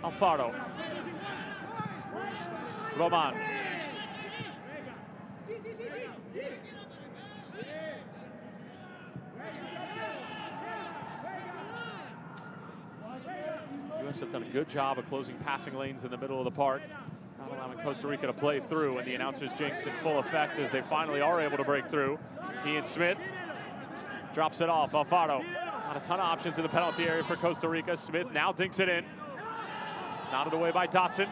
Alfaro. Roman. US have done a good job of closing passing lanes in the middle of the park, not allowing Costa Rica to play through, and the announcers jinx in full effect as they finally are able to break through. Ian Smith drops it off. Alfaro. Not a ton of options in the penalty area for Costa Rica. Smith now dinks it in. Nodded away by Dotson.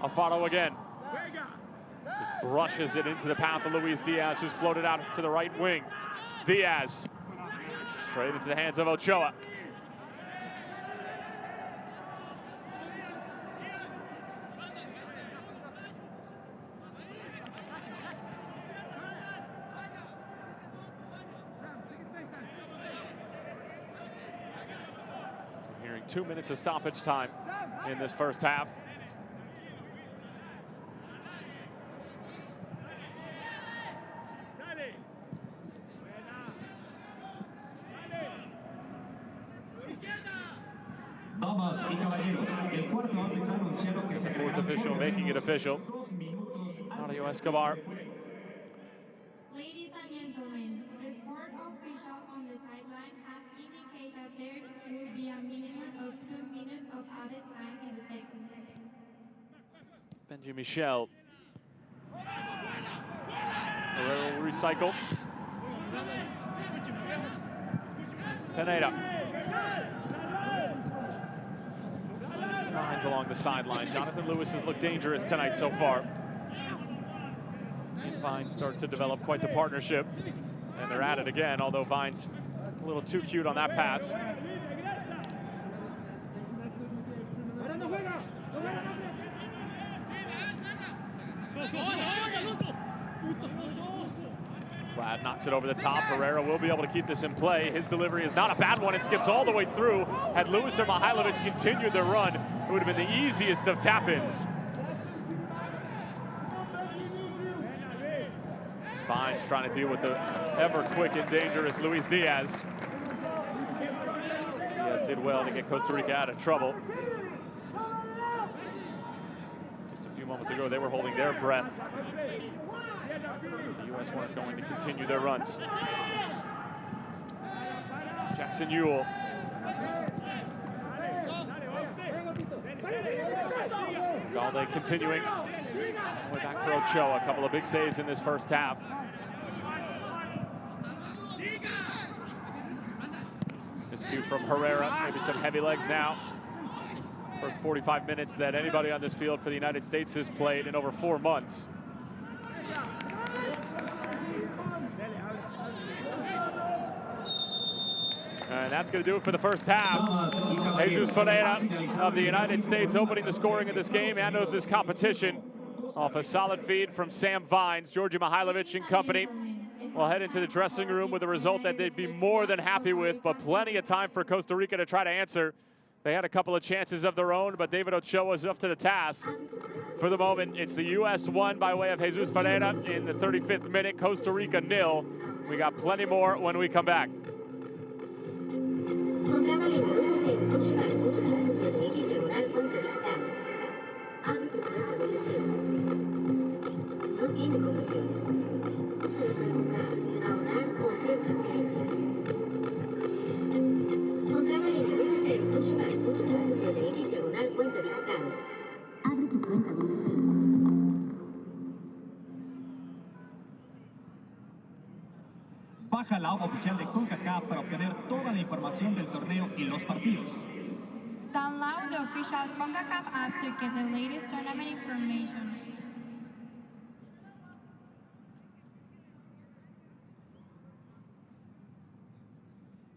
Alfaro again. Just brushes it into the path of Luis Diaz, who's floated out to the right wing. Diaz. Straight into the hands of Ochoa. Hearing 2 minutes of stoppage time in this first half. The fourth official making it official. Mario Escobar. Ladies and gentlemen, the fourth official on the sideline has indicated that there will be a minimum of 2 minutes of added time in the second half. Benji Michel. Herrera will recycle. Pineda. Vines along the sideline. Jonathan Lewis has looked dangerous tonight so far. Vines start to develop quite the partnership. And they're at it again, although Vines a little too cute on that pass. Glad knocks it over the top. Herrera will be able to keep this in play. His delivery is not a bad one. It skips all the way through. Had Lewis or Mihailovic continued their run, it would have been the easiest of tap-ins. Vines trying to deal with the ever-quick and dangerous Luis Diaz. Diaz did well to get Costa Rica out of trouble. Just a few moments ago, they were holding their breath. The U.S. weren't going to continue their runs. Jackson Ewell. Galde continuing. Way back for Ochoa. A couple of big saves in this first half. Miscue from Herrera. Maybe some heavy legs now. First 45 minutes that anybody on this field for the United States has played in over 4 months. And that's going to do it for the first half. Jesus Ferreira of the United States opening the scoring of this game and of this competition off a solid feed from Sam Vines. Georgi Mihailovic and company will head into the dressing room with a result that they'd be more than happy with, but plenty of time for Costa Rica to try to answer. They had a couple of chances of their own, but David Ochoa is up to the task. For the moment, it's the U.S. 1 by way of Jesus Ferreira in the 35th minute, Costa Rica 0. We got plenty more when we come back. No tiene comisiones. No se le puede comprar, ahorrar o hacer transferencias. Baja la app oficial de Concacaf para obtener toda la información del torneo y los partidos. Download the official Concacaf app to get the latest tournament information.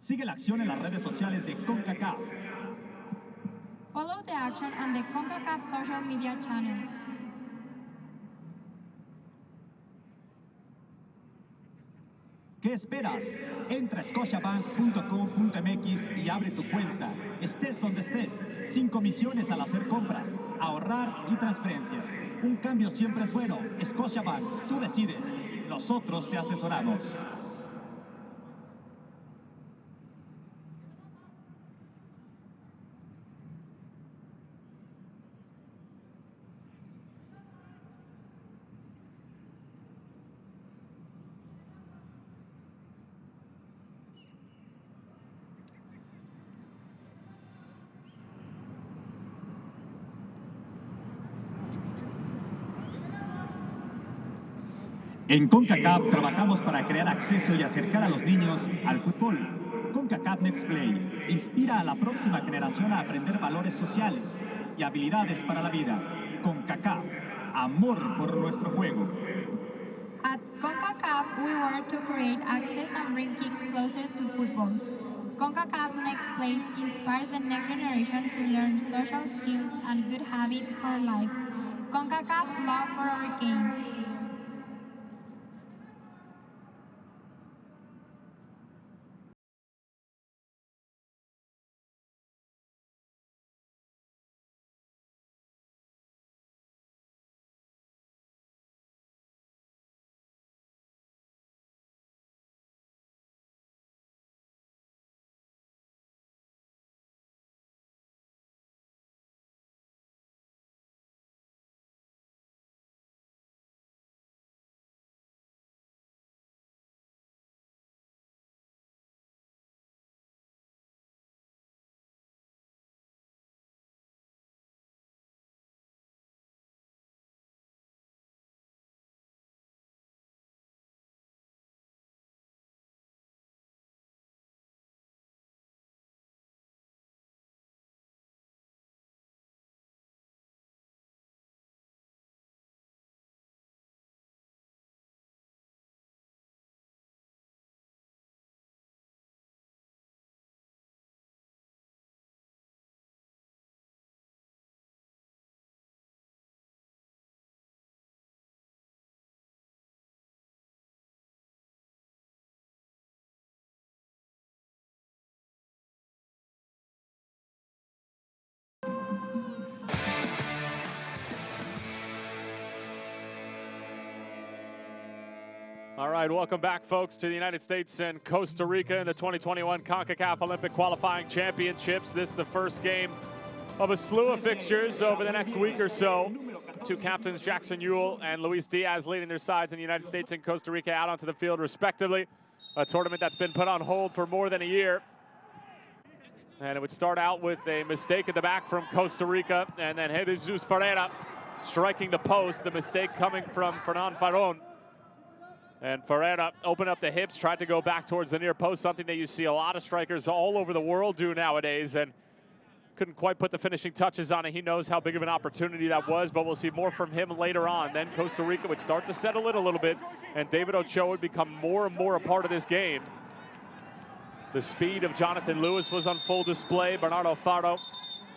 Sigue la acción en las redes sociales de Concacaf. Follow the action on the Concacaf social media channels. ¿Qué esperas? Entra a scotiabank.com.mx y abre tu cuenta. Estés donde estés, sin comisiones al hacer compras, ahorrar y transferencias. Un cambio siempre es bueno. Scotiabank, tú decides. Nosotros te asesoramos. En Concacaf trabajamos para crear acceso y acercar a los niños al fútbol. Concacaf Next Play inspira a la próxima generación a aprender valores sociales y habilidades para la vida. Concacaf, amor por nuestro juego. At Concacaf, we work to create access and bring kids closer to football. Concacaf Next Place inspires the next generation to learn social skills and good habits for life. Concacaf, love for our games. All right, welcome back, folks, to the United States and Costa Rica in the 2021 Concacaf Olympic Qualifying Championships. This is the first game of a slew of fixtures over the next week or so. Two captains, Jackson Ewell and Luis Diaz, leading their sides in the United States and Costa Rica out onto the field, respectively. A tournament that's been put on hold for more than a year. And it would start out with a mistake at the back from Costa Rica, and then Jesus Ferreira striking the post, the mistake coming from Fernan Farón. And Ferreira opened up the hips, tried to go back towards the near post, something that you see a lot of strikers all over the world do nowadays, and couldn't quite put the finishing touches on it. He knows how big of an opportunity that was, but we'll see more from him later on. Then Costa Rica would start to settle in a little bit, and David Ochoa would become more and more a part of this game. The speed of Jonathan Lewis was on full display. Bernardo Faro,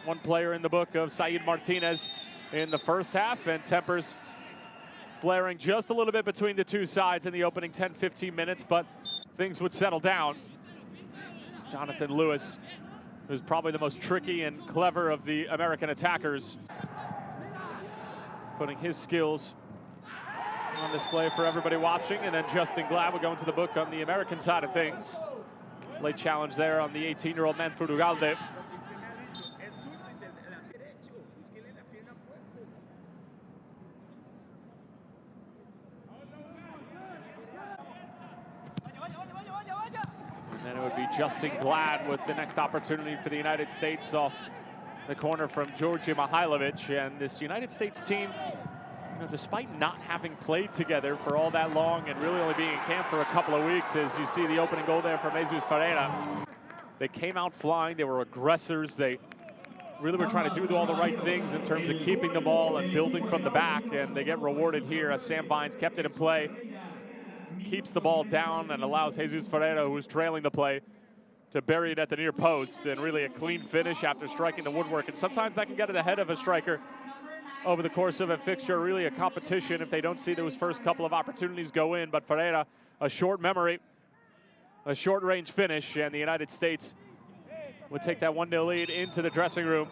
one player in the book of Said Martinez in the first half, and tempers flaring just a little bit between the two sides in the opening 10-15 minutes, but things would settle down. Jonathan Lewis, who's probably the most tricky and clever of the American attackers, putting his skills on display for everybody watching. And then Justin Glad will go into the book on the American side of things. Late challenge there on the 18-year-old Manfred Ugalde. And then it would be Justin Glad with the next opportunity for the United States off the corner from Georgi Mihailovic. And this United States team you know, despite not having played together for all that long and really only being in camp for a couple of weeks, as you see the opening goal there from Jesus Ferreira, they came out flying. They were aggressors. They really were trying to do all the right things in terms of keeping the ball and building from the back, and they get rewarded here as Sam Vines kept it in play, keeps the ball down and allows Jesus Ferreira, who's trailing the play, to bury it at the near post, and really a clean finish after striking the woodwork. And sometimes that can get it ahead of a striker over the course of a fixture, really a competition if they don't see those first couple of opportunities go in. But Ferreira, a short memory, a short range finish, and the United States would take that 1-0 lead into the dressing room.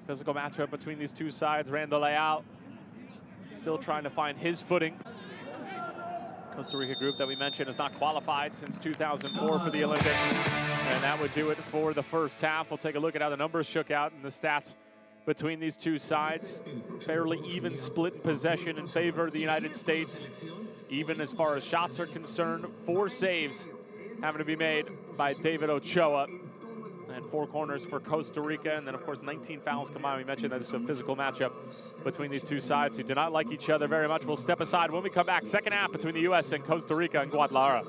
Physical matchup between these two sides. Randall Leal still trying to find his footing. Costa Rica group that we mentioned has not qualified since 2004 for the Olympics. And that would do it for the first half. We'll take a look at how the numbers shook out and the stats between these two sides. Fairly even split in possession in favor of the United States. Even as far as shots are concerned, 4 saves having to be made by David Ochoa. And 4 corners for Costa Rica, and then of course 19 fouls combined. We mentioned that it's a physical matchup between these two sides who do not like each other very much. We'll step aside when we come back. Second half between the U.S. and Costa Rica in Guadalajara.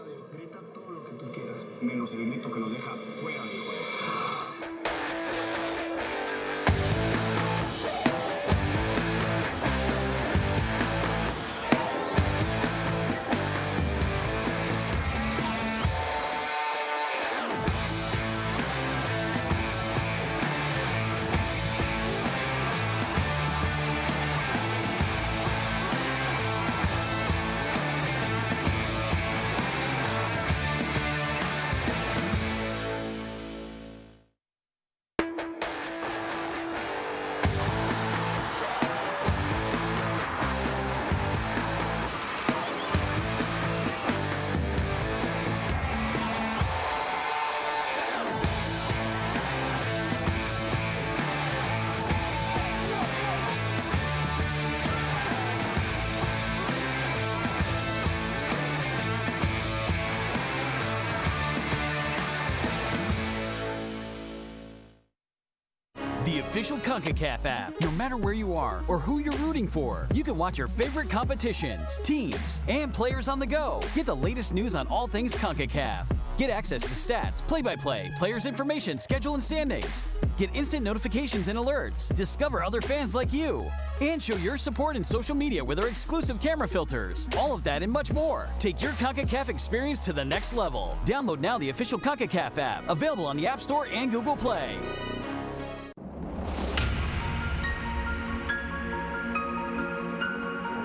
The official Concacaf app. No matter where you are or who you're rooting for, you can watch your favorite competitions, teams, and players on the go. Get the latest news on all things Concacaf. Get access to stats, play-by-play, players' information, schedule, and standings. Get instant notifications and alerts. Discover other fans like you. And show your support in social media with our exclusive camera filters. All of that and much more. Take your Concacaf experience to the next level. Download now the official Concacaf app. Available on the App Store and Google Play.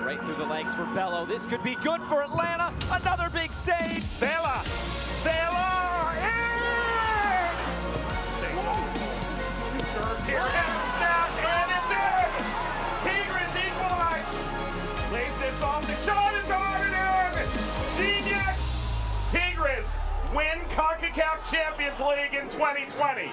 Right through the legs for Bello. This could be good for Atlanta. Another big save. Vela in! Serves here and snap, and it's in! Tigres equalize. Plays this off. The shot is on and in. Genius! Tigres win Concacaf Champions League in 2020.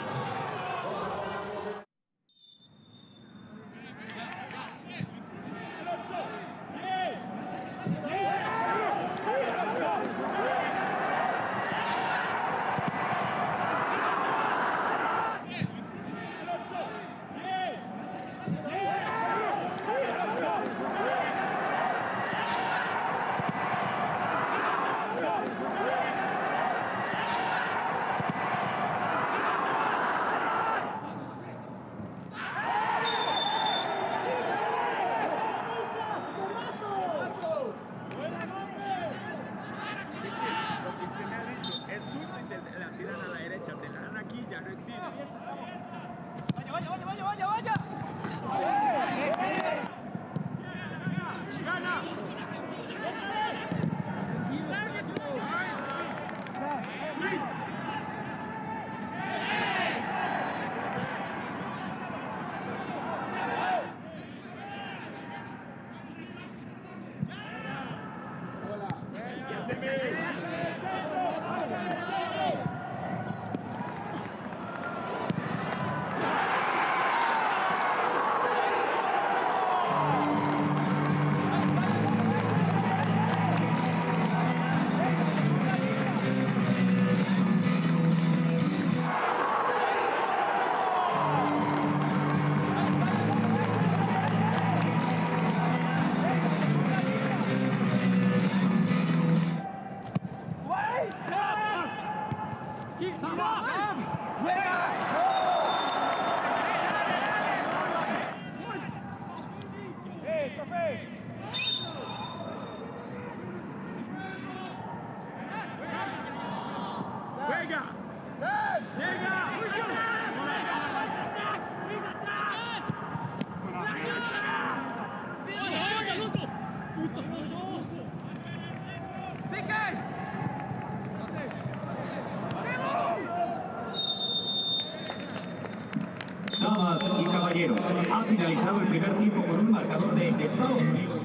Damas y caballeros, ha finalizado el primer tiempo con un marcador de Estados Unidos.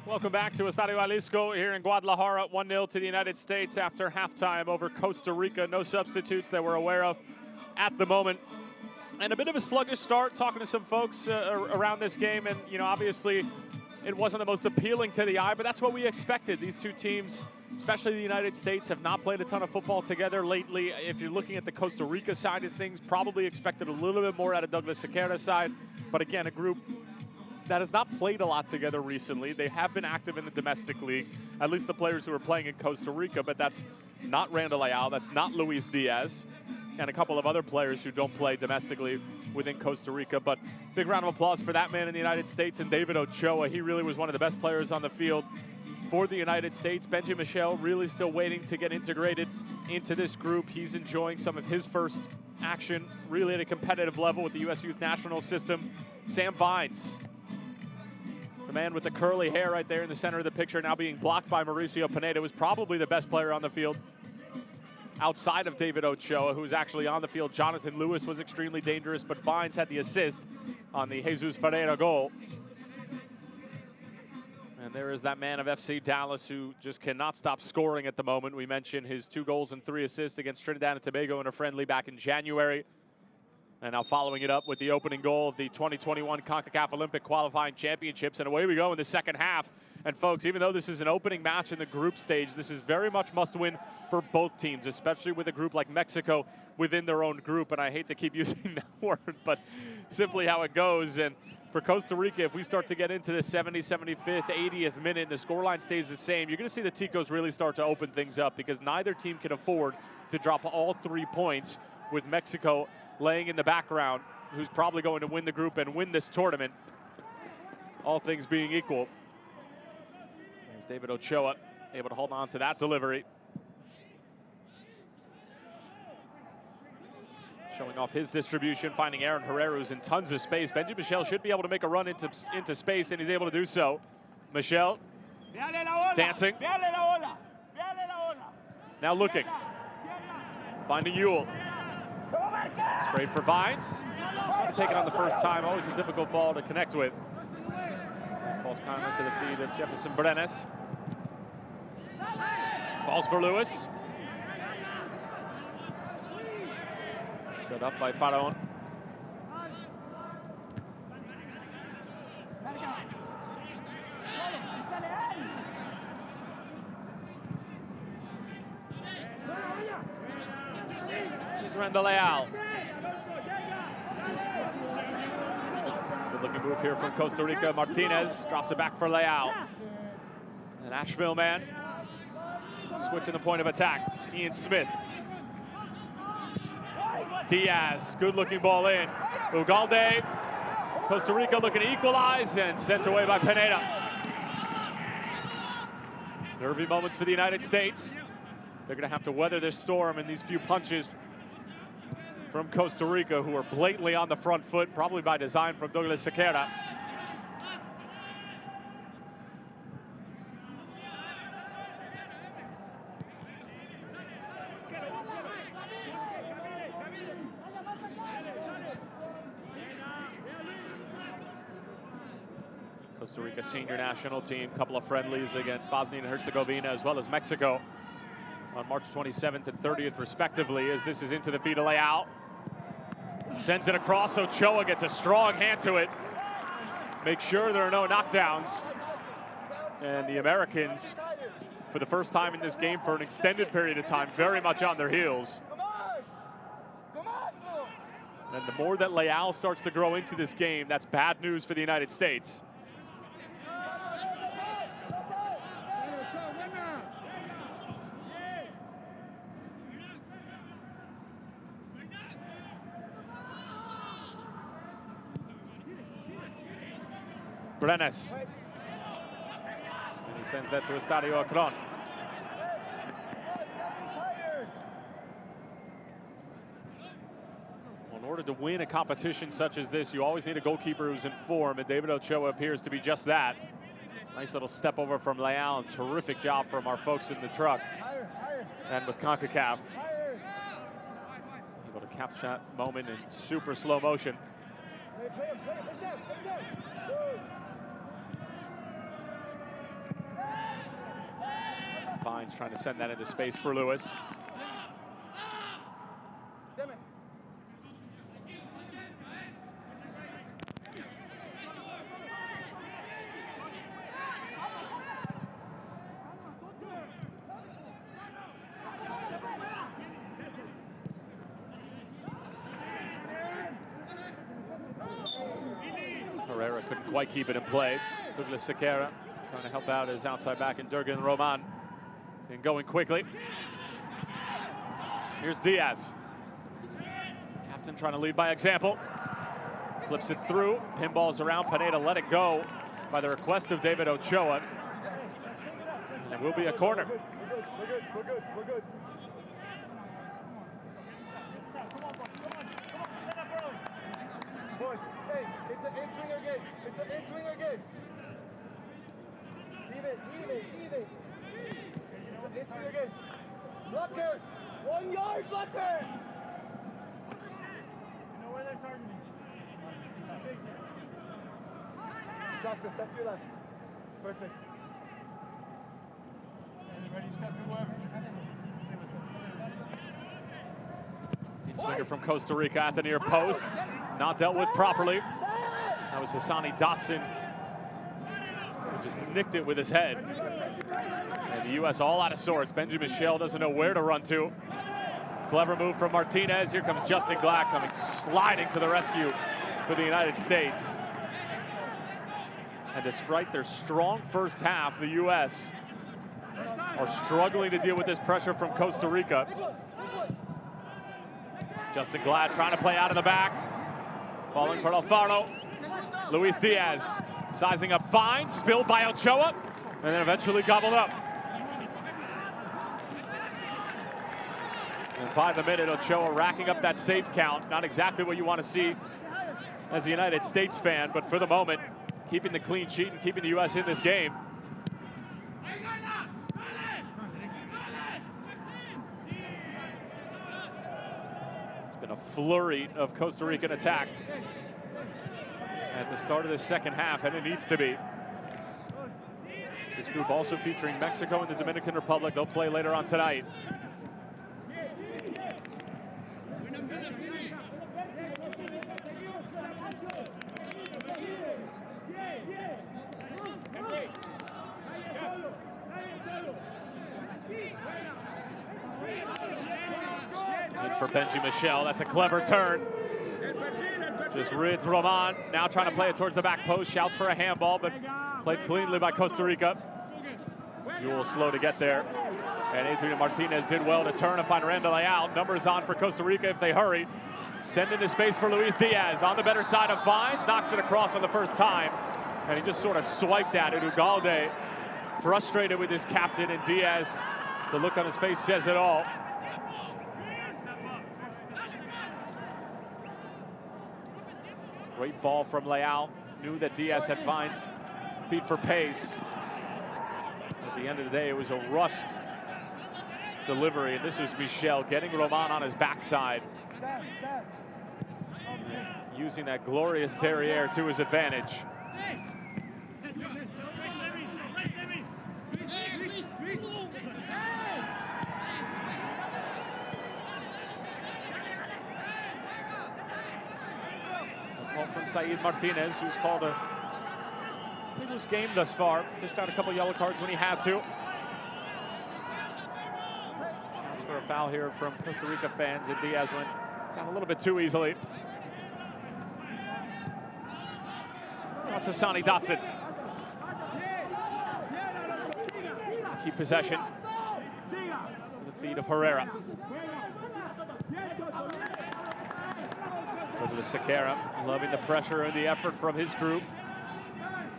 Welcome back to Estadio Jalisco here in Guadalajara. 1-0 to the United States after halftime over Costa Rica. No substitutes that we're aware of at the moment. And a bit of a sluggish start, talking to some folks around this game. And, you know, obviously it wasn't the most appealing to the eye, but that's what we expected. These two teams, especially the United States, have not played a ton of football together lately. If you're looking at the Costa Rica side of things, probably expected a little bit more out of Douglas Sequeira's side. But again, a group that has not played a lot together recently. They have been active in the domestic league, at least the players who are playing in Costa Rica, but that's not Randall Ayala, that's not Luis Diaz, and a couple of other players who don't play domestically within Costa Rica. But big round of applause for that man in the United States and David Ochoa. He really was one of the best players on the field for the United States. Benji Michel really still waiting to get integrated into this group. He's enjoying some of his first action really at a competitive level with the U.S. Youth National System. Sam Vines, the man with the curly hair right there in the center of the picture, now being blocked by Mauricio Pineda, was probably the best player on the field outside of David Ochoa, who was actually on the field. Jonathan Lewis was extremely dangerous, but Vines had the assist on the Jesus Ferreira goal. And there is that man of FC Dallas who just cannot stop scoring at the moment. We mentioned his 2 goals and 3 assists against Trinidad and Tobago in a friendly back in January. And now following it up with the opening goal of the 2021 Concacaf Olympic Qualifying Championships. And away we go in the second half. And folks, even though this is an opening match in the group stage, this is very much must-win for both teams, especially with a group like Mexico within their own group. And I hate to keep using that word, but simply how it goes. And for Costa Rica, if we start to get into the 70th, 75th, 80th minute and the scoreline stays the same, you're going to see the Ticos really start to open things up, because neither team can afford to drop all 3 points, with Mexico laying in the background, who's probably going to win the group and win this tournament, all things being equal. As David Ochoa able to hold on to that delivery. showing off his distribution, finding Aaron Herrera, who's in tons of space. Benji Michel should be able to make a run into space, and he's able to do so. Michel dancing. Now looking. Finding Yule. Straight for Vines. Trying to take it on the first time. Always a difficult ball to connect with. Falls kind of to the feet of Jefferson Brenes. Falls for Lewis. Stood up by Faraon. Here's Randall Leal. Good looking move here from Costa Rica. Martinez drops it back for Leal. An Asheville man. Switching the point of attack. Ian Smith. Diaz, good looking ball in. Ugalde. Costa Rica looking to equalize and sent away by Pineda. Nervy moments for the United States. They're going to have to weather this storm and these few punches from Costa Rica, who are blatantly on the front foot, probably by design from Douglas Sequeira. Costa Rica senior national team, couple of friendlies against Bosnia and Herzegovina as well as Mexico on March 27th and 30th respectively, as this is into the feet of Leal. Sends it across, Ochoa gets a strong hand to it. Make sure there are no knockdowns. And the Americans, for the first time in this game for an extended period of time, very much on their heels. And the more that Leal starts to grow into this game, that's bad news for the United States. Brenes. And he sends that to Estadio Akron. In order to win a competition such as this, you always need a goalkeeper who's in form, and David Ochoa appears to be just that. Nice little step over from Leal, and terrific job from our folks in the truck. And with Concacaf, able to capture that moment in super slow motion. Vines trying to send that into space for Lewis. Herrera couldn't quite keep it in play. Douglas Sequeira trying to help out his outside back in Durgan Roman. And going quickly. Here's Diaz. Captain trying to lead by example. Slips it through. Pinballs around. Pineda let it go by the request of David Ochoa. And it will be a corner. We're good. Boys, hey, it's an in-swing again. Even. It's again. Blockers! 1 yard, blockers! You know where they're targeting. Jackson, step to your left. Perfect. Ready, step to whoever. Swinger from Costa Rica at the near post. Not dealt with properly. That was Hassani Dotson, who just nicked it with his head. And the U.S. all out of sorts. Benji Michel doesn't know where to run to. Clever move from Martinez. Here comes Justin Glack coming sliding to the rescue for the United States. And despite their strong first half, the U.S. are struggling to deal with this pressure from Costa Rica. Justin Glack trying to play out of the back. Falling for Alfaro. Luis Diaz sizing up fine, spilled by Ochoa, and then eventually gobbled up. And by the minute. Ochoa racking up that save count. Not exactly what you want to see as a United States fan, but for the moment, keeping the clean sheet and keeping the U.S. in this game. It's been a flurry of Costa Rican attack at the start of the second half, and it needs to be. This group also featuring Mexico and the Dominican Republic. They'll play later on tonight. For Benji Michel, that's a clever turn. Just rids Roman, now trying to play it towards the back post, shouts for a handball, but played cleanly by Costa Rica. Ewell slow to get there. And Adrian Martinez did well to turn and find Randall Leal. Numbers on for Costa Rica if they hurry. Send into space for Luis Diaz. On the better side of Vines, knocks it across on the first time. And he just sort of swiped at it. Ugalde frustrated with his captain, and Diaz, the look on his face says it all. Great ball from Leal. Knew that Diaz had Vines beat for pace. At the end of the day, it was a rushed delivery, and this is Michel getting Roman on his backside. Using that glorious derriere to his advantage. From Said Martinez, who's called a pretty loose game thus far. Dished out a couple yellow cards when he had to. Shouts for a foul here from Costa Rica fans, and Diaz went down a little bit too easily. That's Hassani Dotson. Keep possession. To the feet of Herrera. Go to the Sequeira, loving the pressure and the effort from his group.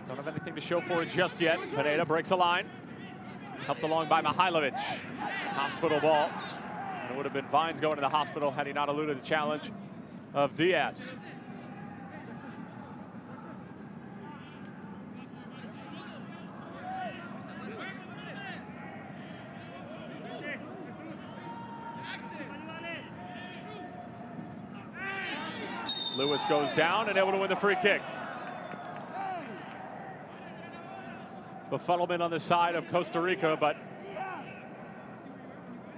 Don't have anything to show for it just yet. Pineda breaks a line. Helped along by Mihailovic. Hospital ball. And it would have been Vines going to the hospital had he not eluded the challenge of Diaz. Lewis goes down and able to win the free kick. Befuddlement on the side of Costa Rica, but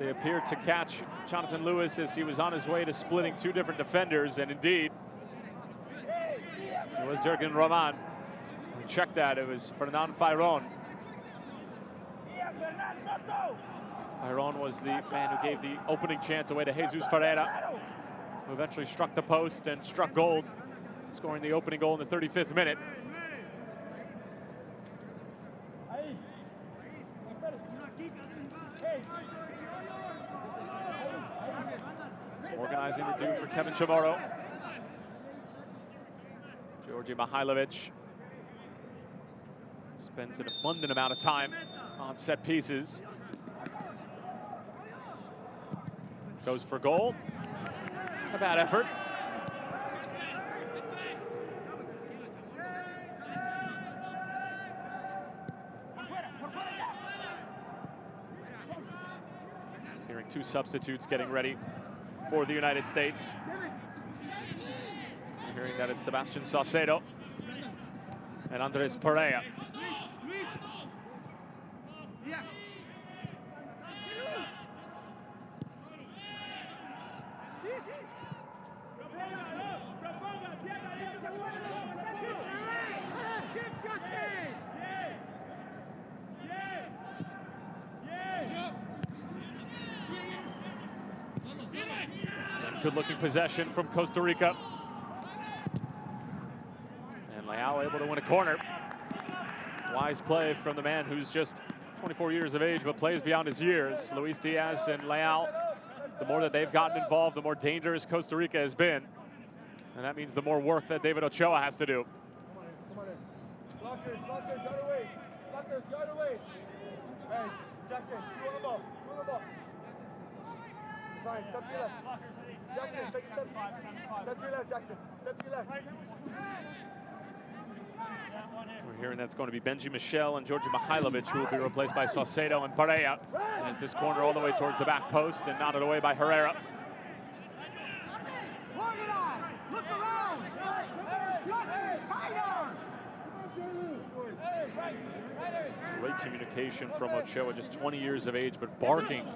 they appeared to catch Jonathan Lewis as he was on his way to splitting two different defenders, and indeed, it was Jürgen Roman who checked that. It was Fernand Fairon. Fairon was the man who gave the opening chance away to Jesus Ferreira, who eventually struck the post and struck gold, scoring the opening goal in the 35th minute. Organizing to do for Kevin Chamorro. Georgi Mihailovic spends an abundant amount of time on set pieces. Goes for goal. A bad effort. Hearing two substitutes getting ready for the United States. We're hearing that it's Sebastian Saucedo and Andres Perea. Good-looking possession from Costa Rica. And Leal able to win a corner. Wise play from the man who's just 24 years of age, but plays beyond his years. Luis Diaz and Leal, the more that they've gotten involved, the more dangerous Costa Rica has been. And that means the more work that David Ochoa has to do. Come on in. Blockers, yard away. Blockers, yard away. Hey, Jackson, two on the ball. fine. Step to your left. Jackson, take a step. Step to your left, Jackson. Step to your left. We're hearing that's going to be Benji Michel and Georgi Mihailovic, who will be replaced by Saucedo and Pereira. As this corner all the way towards the back post and knotted away by Herrera. Organize. Look around. Justin, tighter. Great communication from Ochoa, just 20 years of age, but barking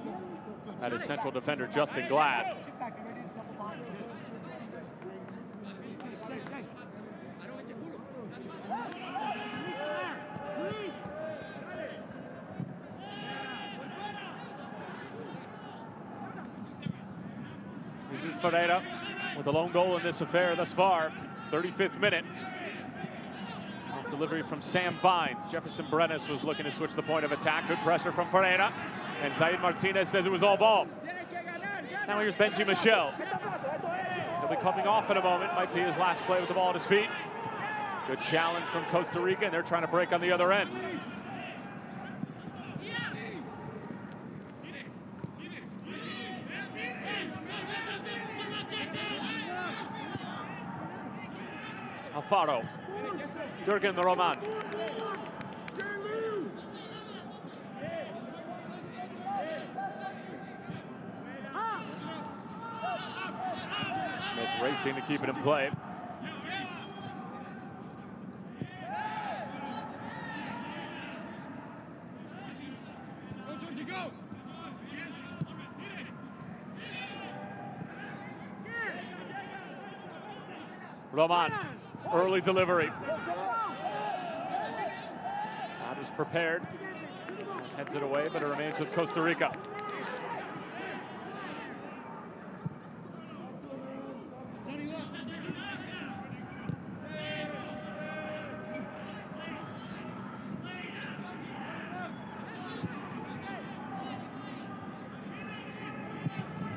at his central defender, Justin Glad. Jesus Ferreira with the lone goal in this affair thus far, 35th minute. Off delivery from Sam Vines. Jefferson Brenes was looking to switch the point of attack. Good pressure from Ferreira. And Said Martinez says it was all ball. Now here's Benji Michel. He'll be coming off in a moment. Might be his last play with the ball at his feet. Good challenge from Costa Rica, and they're trying to break on the other end. Alfaro. Jürgen Roman. Smith racing to keep it in play. Roman, early delivery. God was prepared. Heads it away, but it remains with Costa Rica.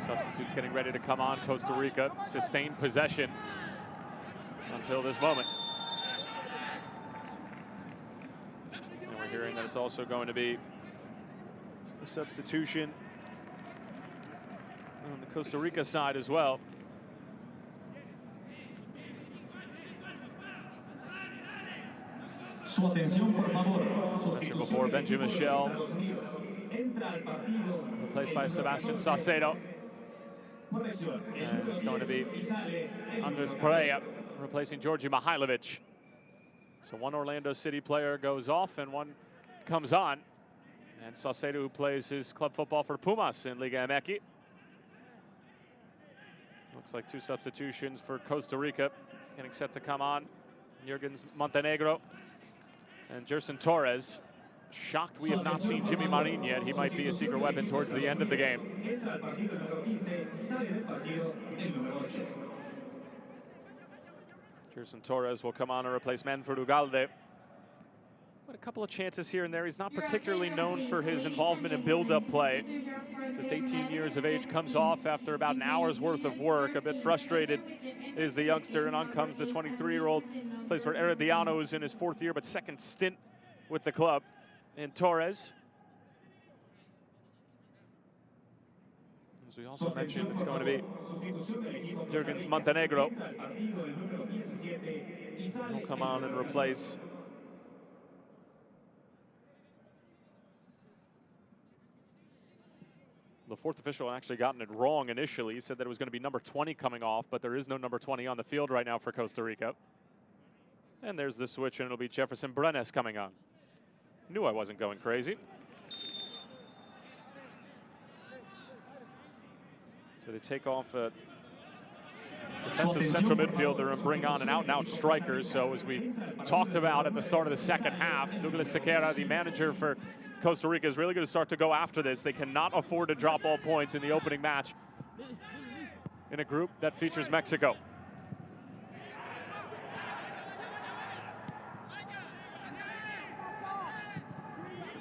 Substitutes getting ready to come on. Costa Rica sustained possession until this moment. And we're hearing that it's also going to be a substitution on the Costa Rica side as well. Mentioned before, Benji Michel, replaced by Sebastian Saucedo. And it's going to be Andres Pereira replacing Georgi Mihailovic. So one Orlando City player goes off and one comes on. And Saucedo, who plays his club football for Pumas in Liga MX. Looks like two substitutions for Costa Rica getting set to come on. Jürgens Montenegro and Gerson Torres. Shocked we have not seen Jimmy Marin yet. He might be a secret weapon towards the end of the game. Gerson Torres will come on and replace Manfred Ugalde. But a couple of chances here and there. He's not particularly known for his involvement in build-up play. Just 18 years of age, comes off after about an hour's worth of work. A bit frustrated is the youngster, and on comes the 23-year-old. Plays for Herediano, who's in his fourth year, but second stint with the club. And Torres. As we also mentioned, it's going to be Jürgens Montenegro. He'll come on and replace the fourth official. Actually gotten it wrong initially. He said that it was going to be number 20 coming off, but there is no number 20 on the field right now for Costa Rica. And there's the switch, and it'll be Jefferson Brenes coming on. Knew I wasn't going crazy. So they take off a defensive central midfielder and bring on an out-and-out striker. So as we talked about at the start of the second half, Douglas Sequeira, the manager for Costa Rica, is really going to start to go after this. They cannot afford to drop all points in the opening match in a group that features Mexico.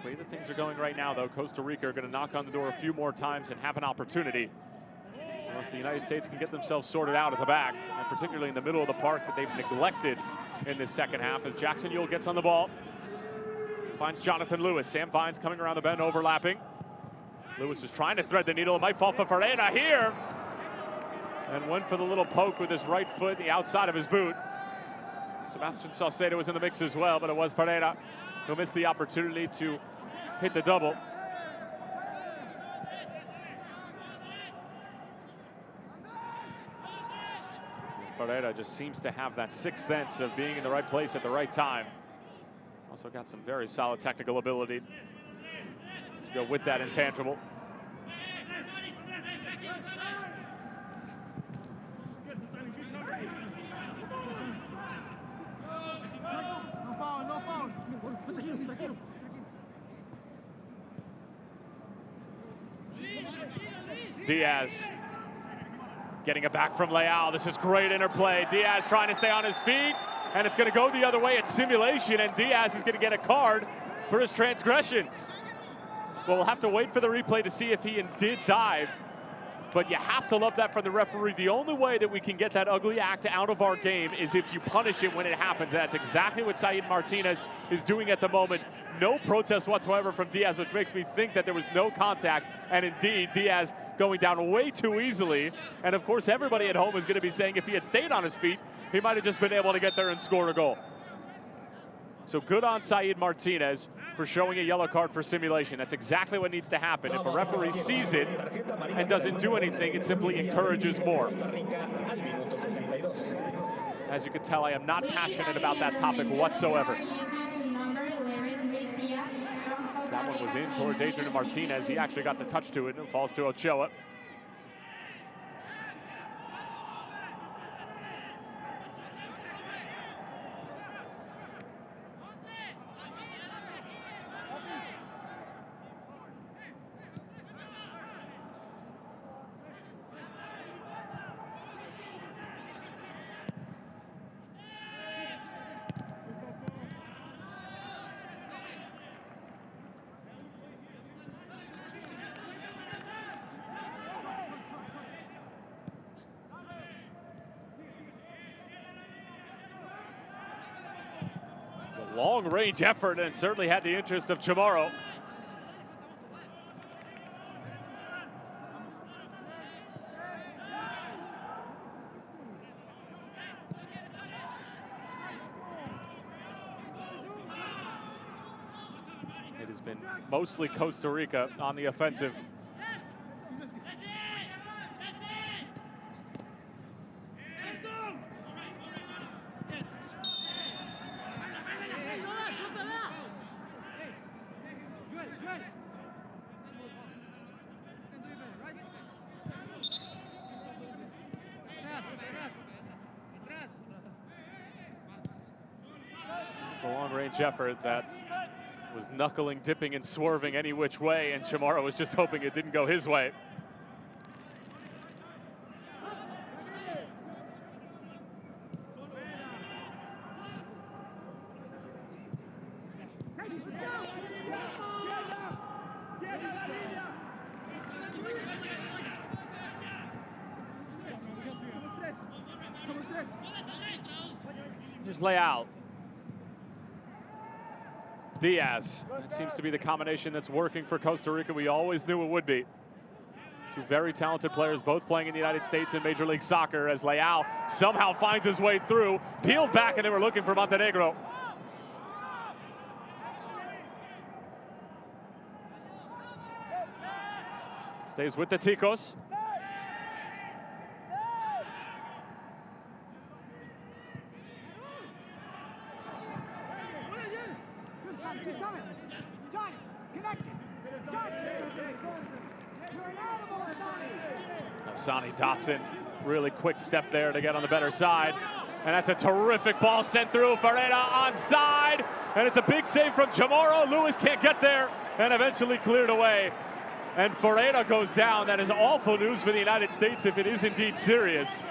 The way that things are going right now, though, Costa Rica are going to knock on the door a few more times and have an opportunity. Unless the United States can get themselves sorted out at the back, and particularly in the middle of the park that they've neglected in this second half, as Jackson Yule gets on the ball. Finds Jonathan Lewis. Sam Vines coming around the bend, overlapping. Lewis was trying to thread the needle. It might fall for Ferreira here. And went for the little poke with his right foot, the outside of his boot. Sebastian Saucedo was in the mix as well, but it was Ferreira who missed the opportunity to hit the double. Ferreira just seems to have that sixth sense of being in the right place at the right time. Also got some very solid technical ability to go with that intangible. Diaz getting it back from Leal. This is great interplay. Diaz trying to stay on his feet, and it's going to go the other way. It's simulation, and Diaz is going to get a card for his transgressions. Well, we'll have to wait for the replay to see if he did dive, but you have to love that from the referee. The only way that we can get that ugly act out of our game is if you punish it when it happens. And that's exactly what Said Martinez is doing at the moment. No protest whatsoever from Diaz, which makes me think that there was no contact. And indeed, Diaz going down way too easily. And of course, everybody at home is going to be saying if he had stayed on his feet, he might have just been able to get there and score a goal. So good on Said Martinez for showing a yellow card for simulation. That's exactly what needs to happen. If a referee sees it and doesn't do anything, it simply encourages more. As you can tell, I am not passionate about that topic whatsoever. That one was in towards Adrian Martinez. He actually got the touch to it and it falls to Ochoa. Long-range effort and certainly had the interest of Chamorro. It has been mostly Costa Rica on the offensive. The long-range effort that was knuckling, dipping, and swerving any which way, and Chamorro was just hoping it didn't go his way. Here's Leal. Diaz. That seems to be the combination that's working for Costa Rica. We always knew it would be. Two very talented players, both playing in the United States in Major League Soccer, as Leal somehow finds his way through, peeled back, and they were looking for Montenegro. Stays with the Ticos. Sonny Dotson, really quick step there to get on the better side. And that's a terrific ball sent through. Ferreira onside, and it's a big save from Chamorro. Lewis can't get there, and eventually cleared away. And Ferreira goes down. That is awful news for the United States if it is indeed serious.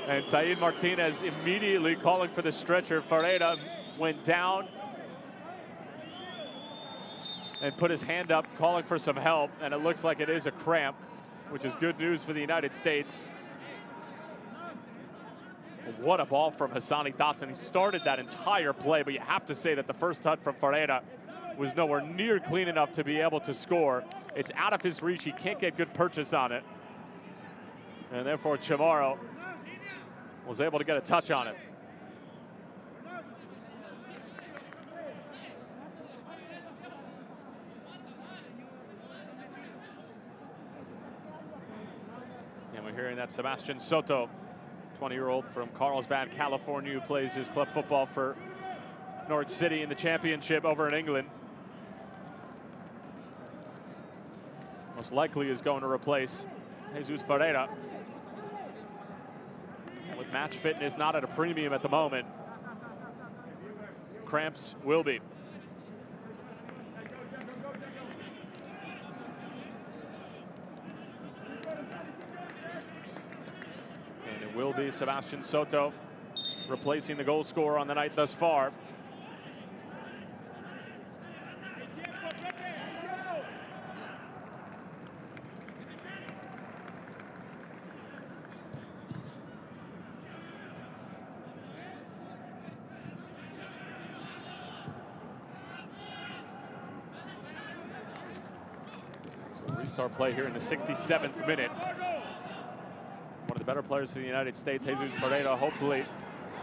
And Said Martinez immediately calling for the stretcher. Ferreira went down and put his hand up, calling for some help, and it looks like it is a cramp, which is good news for the United States. what a ball from Hassani Dotson. He started that entire play, but you have to say that the first touch from Ferreira was nowhere near clean enough to be able to score. It's out of his reach. He can't get good purchase on it. And therefore, Chamorro was able to get a touch on it. And we're hearing that Sebastian Soto, 20-year-old from Carlsbad, California, who plays his club football for Norwich City in the championship over in England, most likely is going to replace Jesus Ferreira. And with match fitness not at a premium at the moment, cramps will be. And it will be Sebastian Soto replacing the goal scorer on the night thus far. Restart play here in the 67th minute. One of the better players for the United States, Jesus Ferreira, hopefully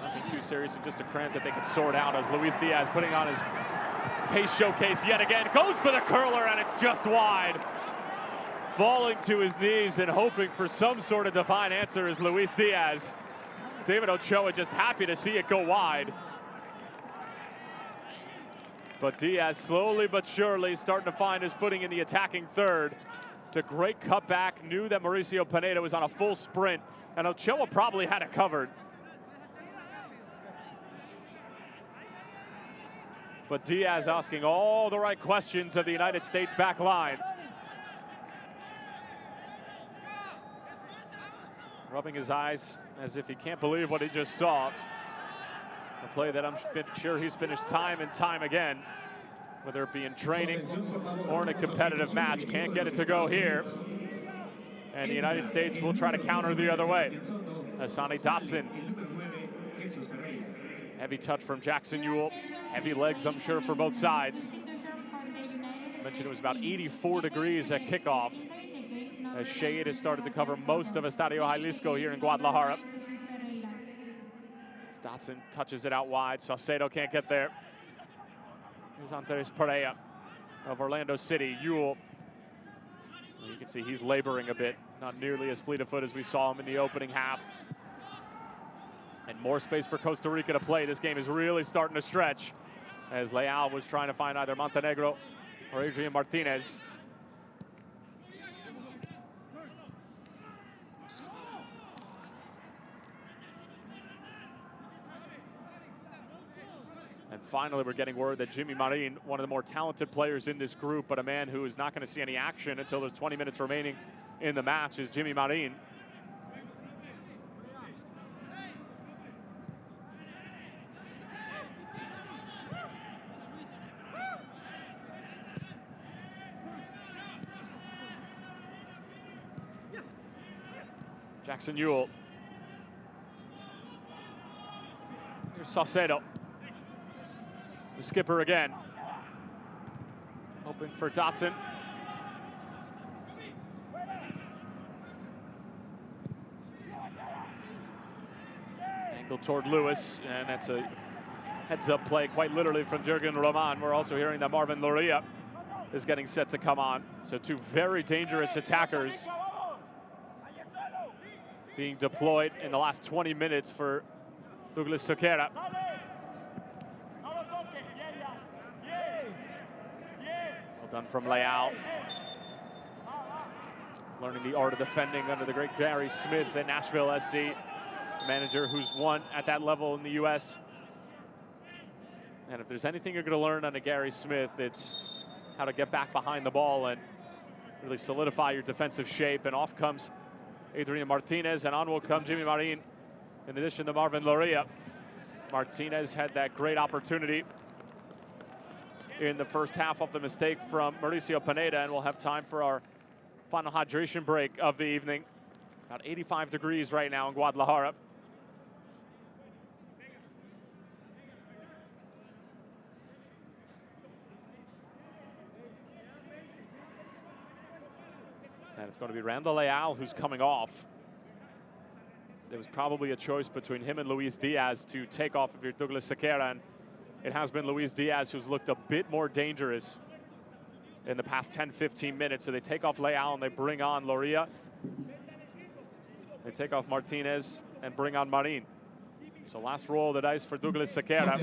nothing too serious and just a cramp that they can sort out, as Luis Diaz putting on his pace showcase yet again. Goes for the curler and it's just wide. Falling to his knees and hoping for some sort of divine answer is Luis Diaz. David Ochoa just happy to see it go wide. But Diaz slowly but surely starting to find his footing in the attacking third. It's a great cutback, knew that Mauricio Pineda was on a full sprint, and Ochoa probably had it covered. But Diaz asking all the right questions of the United States back line. Rubbing his eyes as if he can't believe what he just saw. A play that I'm sure he's finished time and time again, whether it be in training or in a competitive match. Can't get it to go here. And the United States will try to counter the other way. Hassani Dotson. Heavy touch from Jackson Ewell. Heavy legs, I'm sure, for both sides. I mentioned it was about 84 degrees at kickoff, as shade has started to cover most of Estadio Jalisco here in Guadalajara. Dotson touches it out wide. Saucedo can't get there. Here's Andres Perea of Orlando City. Ewell, you can see he's laboring a bit. Not nearly as fleet of foot as we saw him in the opening half. And more space for Costa Rica to play. This game is really starting to stretch, as Leal was trying to find either Montenegro or Adrian Martinez. And finally, we're getting word that Jimmy Marin, one of the more talented players in this group, but a man who is not going to see any action until there's 20 minutes remaining in the match, is Jimmy Marin. Jackson Ewell. Here's Saucedo. The skipper again. Hoping for Dotson. Angle toward Lewis, and that's a heads-up play, quite literally, from Jurgen Roman. We're also hearing that Marvin Loria is getting set to come on. So two very dangerous attackers being deployed in the last 20 minutes for Douglas Sequeira. Done from Leal. Learning the art of defending under the great Gary Smith at Nashville SC, manager who's won at that level in the U.S. And if there's anything you're going to learn under Gary Smith, it's how to get back behind the ball and really solidify your defensive shape. And off comes Adrian Martinez, and on will come Jimmy Marin, in addition to Marvin Loria. Martinez had that great opportunity in the first half off the mistake from Mauricio Pineda, and we'll have time for our final hydration break of the evening. About 85 degrees right now in Guadalajara. And it's going to be Randall Leal who's coming off. There was probably a choice between him and Luis Diaz to take off if you're Douglas Sequeira, and it has been Luis Diaz who's looked a bit more dangerous in the past 10-15 minutes. So they take off Leal and they bring on Loria. They take off Martinez and bring on Marin. So last roll of the dice for Douglas Sequeira.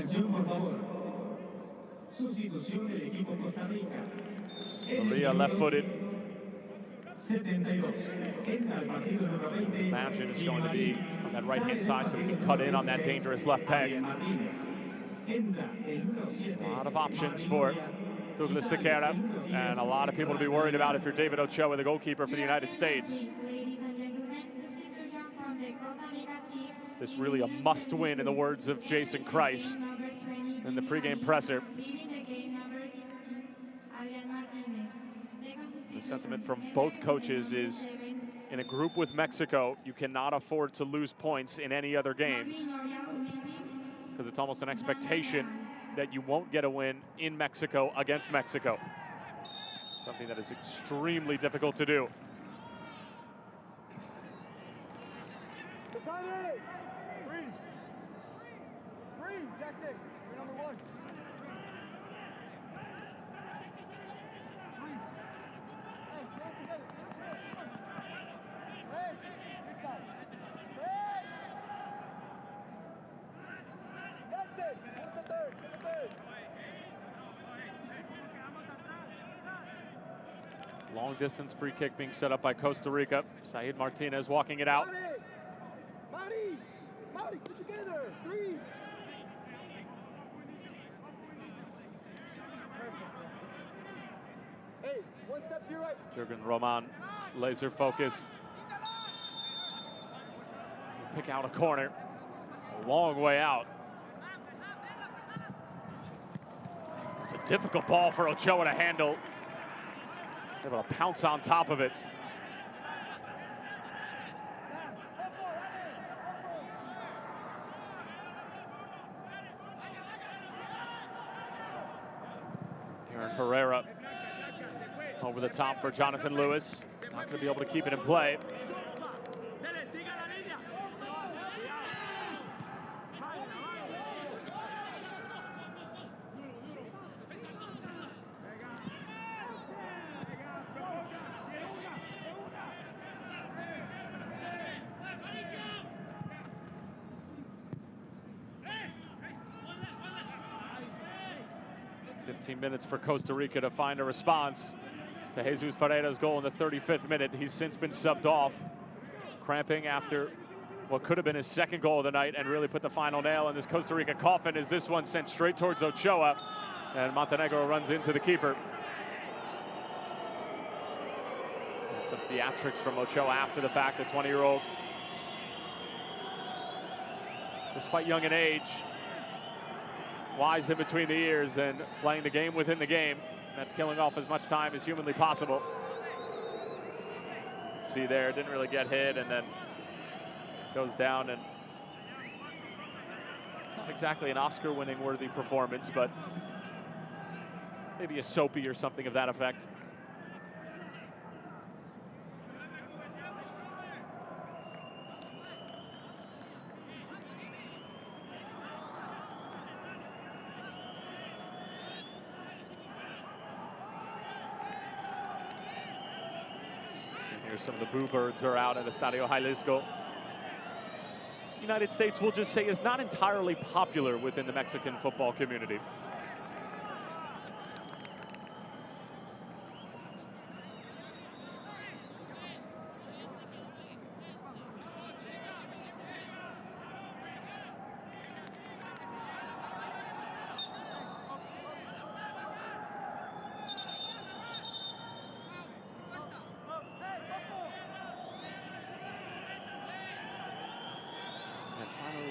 Loria left-footed. Imagine it's going to be on that right-hand side so we can cut in on that dangerous left peg. A lot of options for Douglas Sequeira, and a lot of people to be worried about if you're David Ochoa, the goalkeeper for the United States. This really a must-win, in the words of Jason Kreis in the pregame presser. The sentiment from both coaches is, in a group with Mexico, you cannot afford to lose points in any other games, because it's almost an expectation that you won't get a win in Mexico against Mexico. Something that is extremely difficult to do. Jackson, number 1. Long distance free kick being set up by Costa Rica. Said Martinez walking it out. Marty, get together. 3. Hey, 1 step to your right. Jurgen Roman, laser focused. Pick out a corner. It's a long way out. It's a difficult ball for Ochoa to handle. Able to pounce on top of it. Aaron Herrera over the top for Jonathan Lewis. Not going to be able to keep it in play. Minutes for Costa Rica to find a response to Jesus Ferreira's goal in the 35th minute. He's since been subbed off, cramping after what could have been his second goal of the night, and really put the final nail in this Costa Rica coffin as this one sent straight towards Ochoa, and Montenegro runs into the keeper. And some theatrics from Ochoa after the fact. The 20-year-old, despite young in age, wise in between the ears and playing the game within the game. That's killing off as much time as humanly possible. You can see there, didn't really get hit, and then goes down, and not exactly an Oscar-winning worthy performance, but maybe a Soapy or something of that effect. Some of the boo birds are out at Estadio Jalisco. United States, we'll just say, is not entirely popular within the Mexican football community.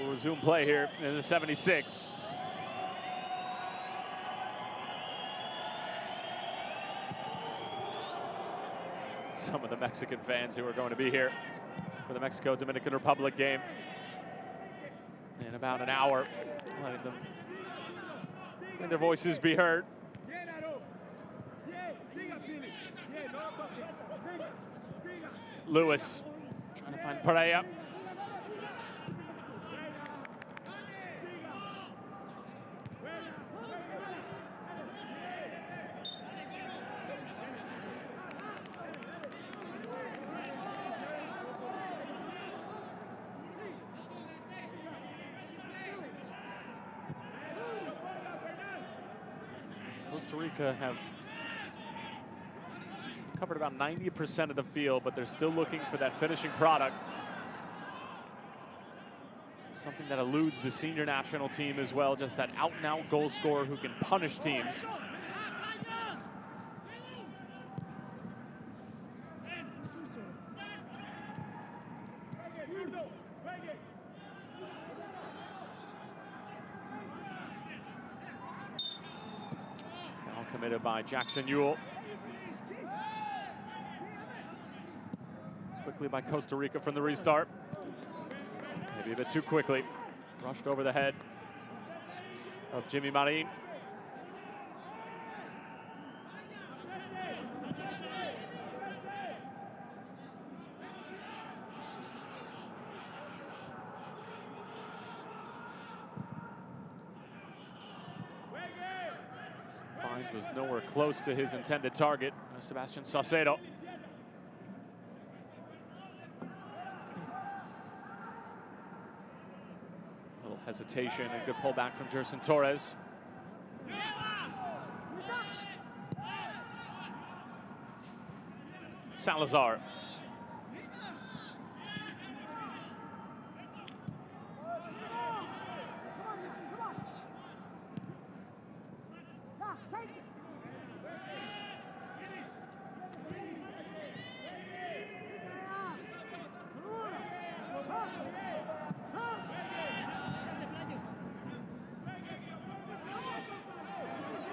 Resume play here in the 76th. Some of the Mexican fans who are going to be here for the Mexico-Dominican Republic game in about an hour, letting their voices be heard. Lewis trying to find Pereira. Costa Rica have covered about 90% of the field, but they're still looking for that finishing product. Something that eludes the senior national team as well, just that out-and-out goal scorer who can punish teams. Foul committed by Jackson Ewell. Quickly by Costa Rica from the restart. Maybe a bit too quickly. Rushed over the head of Jimmy Marin. Fines was nowhere close to his intended target, Sebastian Saucedo. Hesitation and good pullback from Jerson Torres. Salazar.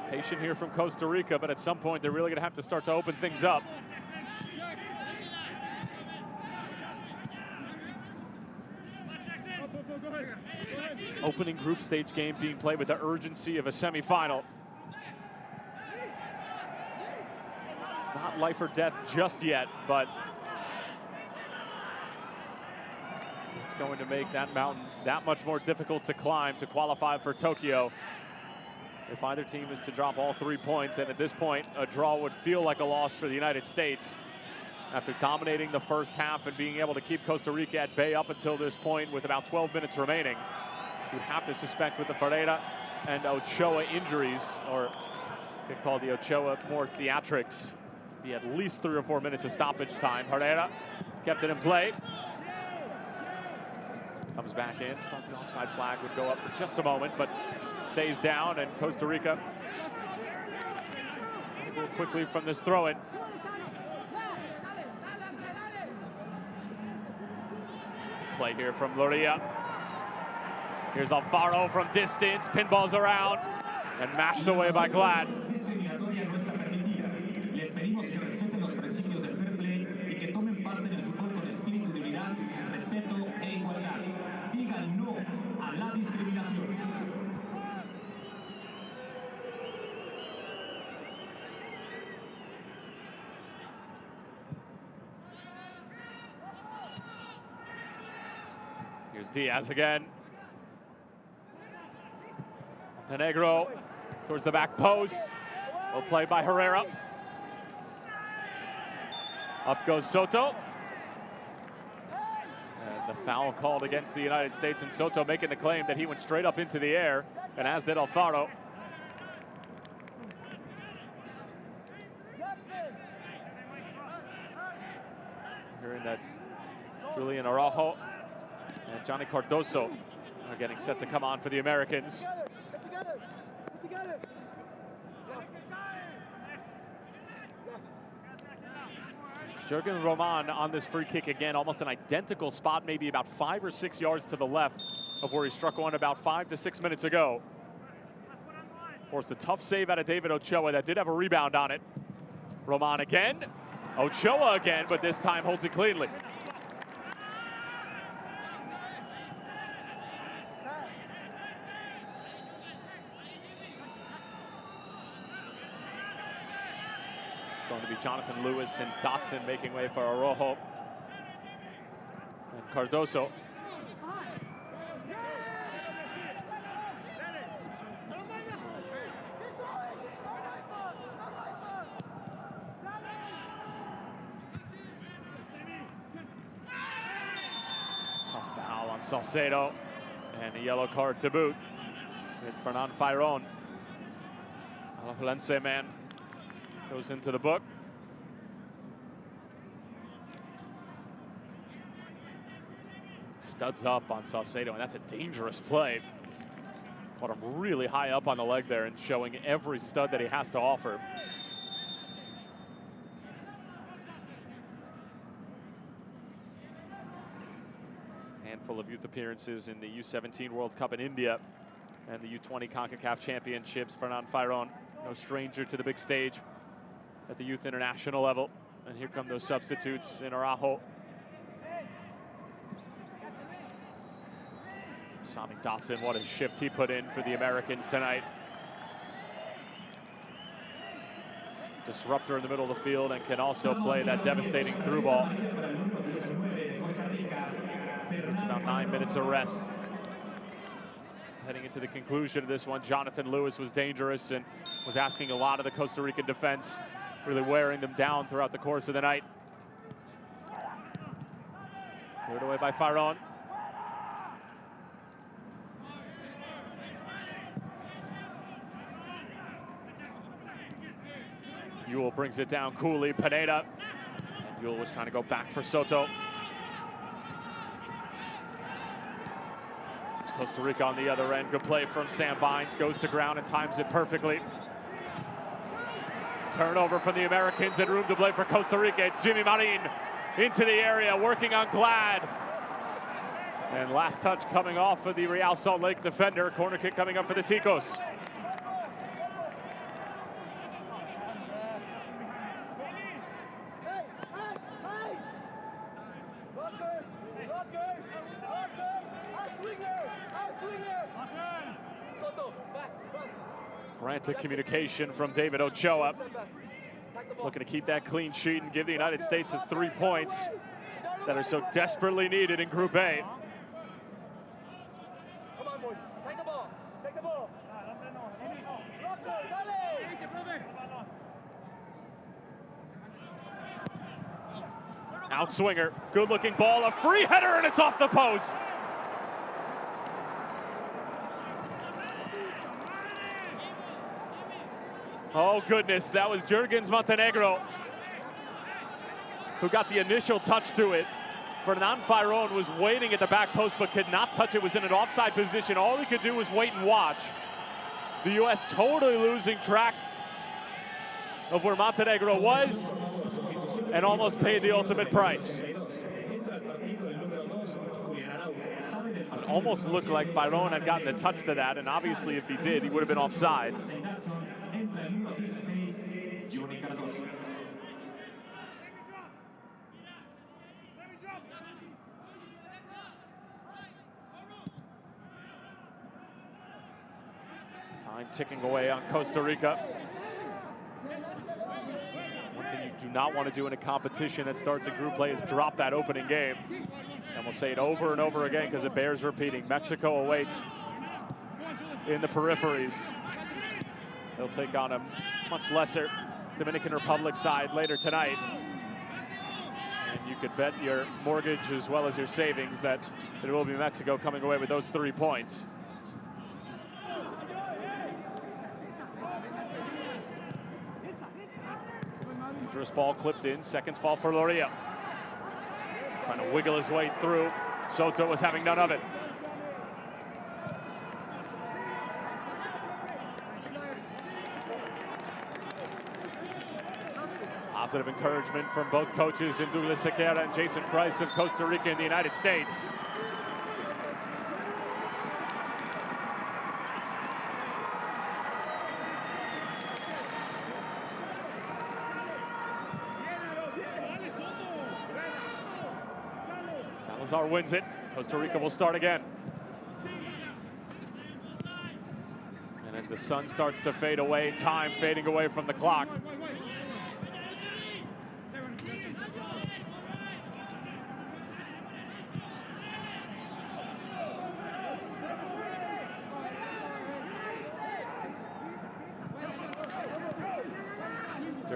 Patient here from Costa Rica, but at some point they're really going to have to start to open things up. Opening group stage game being played with the urgency of a semifinal. It's not life or death just yet, but it's going to make that mountain that much more difficult to climb to qualify for Tokyo. If either team is to drop all 3 points, and at this point, a draw would feel like a loss for the United States. After dominating the first half and being able to keep Costa Rica at bay up until this point with about 12 minutes remaining, you'd have to suspect with the Ferreira and Ochoa injuries, or you could call the Ochoa more theatrics, be at least 3 or 4 minutes of stoppage time. Herrera kept it in play. Comes back in. Thought the offside flag would go up for just a moment, but stays down, and Costa Rica go quickly from this throw-in. Play here from Loria. Here's Alfaro from distance, pinballs around, and mashed away by Glad. Here's Diaz again. Montenegro towards the back post. Well played by Herrera. Up goes Soto. And the foul called against the United States, and Soto making the claim that he went straight up into the air, and as did Alfaro. Hearing that Julian Araujo and Johnny Cardoso are getting set to come on for the Americans. Jurgen Roman on this free kick again, almost an identical spot, maybe about 5 or 6 yards to the left of where he struck one about 5 to 6 minutes ago. Forced a tough save out of David Ochoa that did have a rebound on it. Roman again, Ochoa again, but this time holds it cleanly. Going to be Jonathan Lewis and Dotson making way for Araujo. Cardoso. Tough foul on Salcedo, and a yellow card to boot. It's Fernan Fairon. Alajuelense man goes into the book. Studs up on Salcedo, and that's a dangerous play. Caught him really high up on the leg there and showing every stud that he has to offer. Handful of youth appearances in the U17 World Cup in India and the U20 Concacaf Championships. Fernan Fairon, no stranger to the big stage at the youth international level. And here come those substitutes in Araujo. Sami Dotson, what a shift he put in for the Americans tonight. Disruptor in the middle of the field and can also play that devastating through ball. It's about 9 minutes of rest. Heading into the conclusion of this one, Jonathan Lewis was dangerous and was asking a lot of the Costa Rican defense, really wearing them down throughout the course of the night. Cleared away by Fairon. Yule brings it down coolly, Pineda. And Yule was trying to go back for Soto. It's Costa Rica on the other end. Good play from Sam Vines, goes to ground and times it perfectly. Turnover from the Americans and room to play for Costa Rica. It's Jimmy Marin into the area, working on Glad. And last touch coming off of the Real Salt Lake defender. Corner kick coming up for the Ticos. Frantic communication from David Ochoa. Looking to keep that clean sheet and give the United States the 3 points that are so desperately needed in Group A. Come on, boys. Take the ball. Take the ball. Outswinger, good looking ball, a free header, and it's off the post. Oh goodness, that was Jurgens Montenegro who got the initial touch to it. Fernan Fairon was waiting at the back post but could not touch it, was in an offside position. All he could do was wait and watch. The U.S. totally losing track of where Montenegro was and almost paid the ultimate price. It almost looked like Fairon had gotten a touch to that, and obviously if he did, he would have been offside. Time ticking away on Costa Rica. One thing you do not want to do in a competition that starts in group play is drop that opening game. And we'll say it over and over again because it bears repeating. Mexico awaits in the peripheries. They'll take on a much lesser Dominican Republic side later tonight. And you could bet your mortgage as well as your savings that it will be Mexico coming away with those 3 points. Dangerous ball clipped in, seconds fall for Loria. Trying to wiggle his way through. Soto was having none of it. Positive encouragement from both coaches in Douglas Sequeira and Jason Price of Costa Rica and the United States. Salazar wins it. Costa Rica will start again. And as the sun starts to fade away, time fading away from the clock.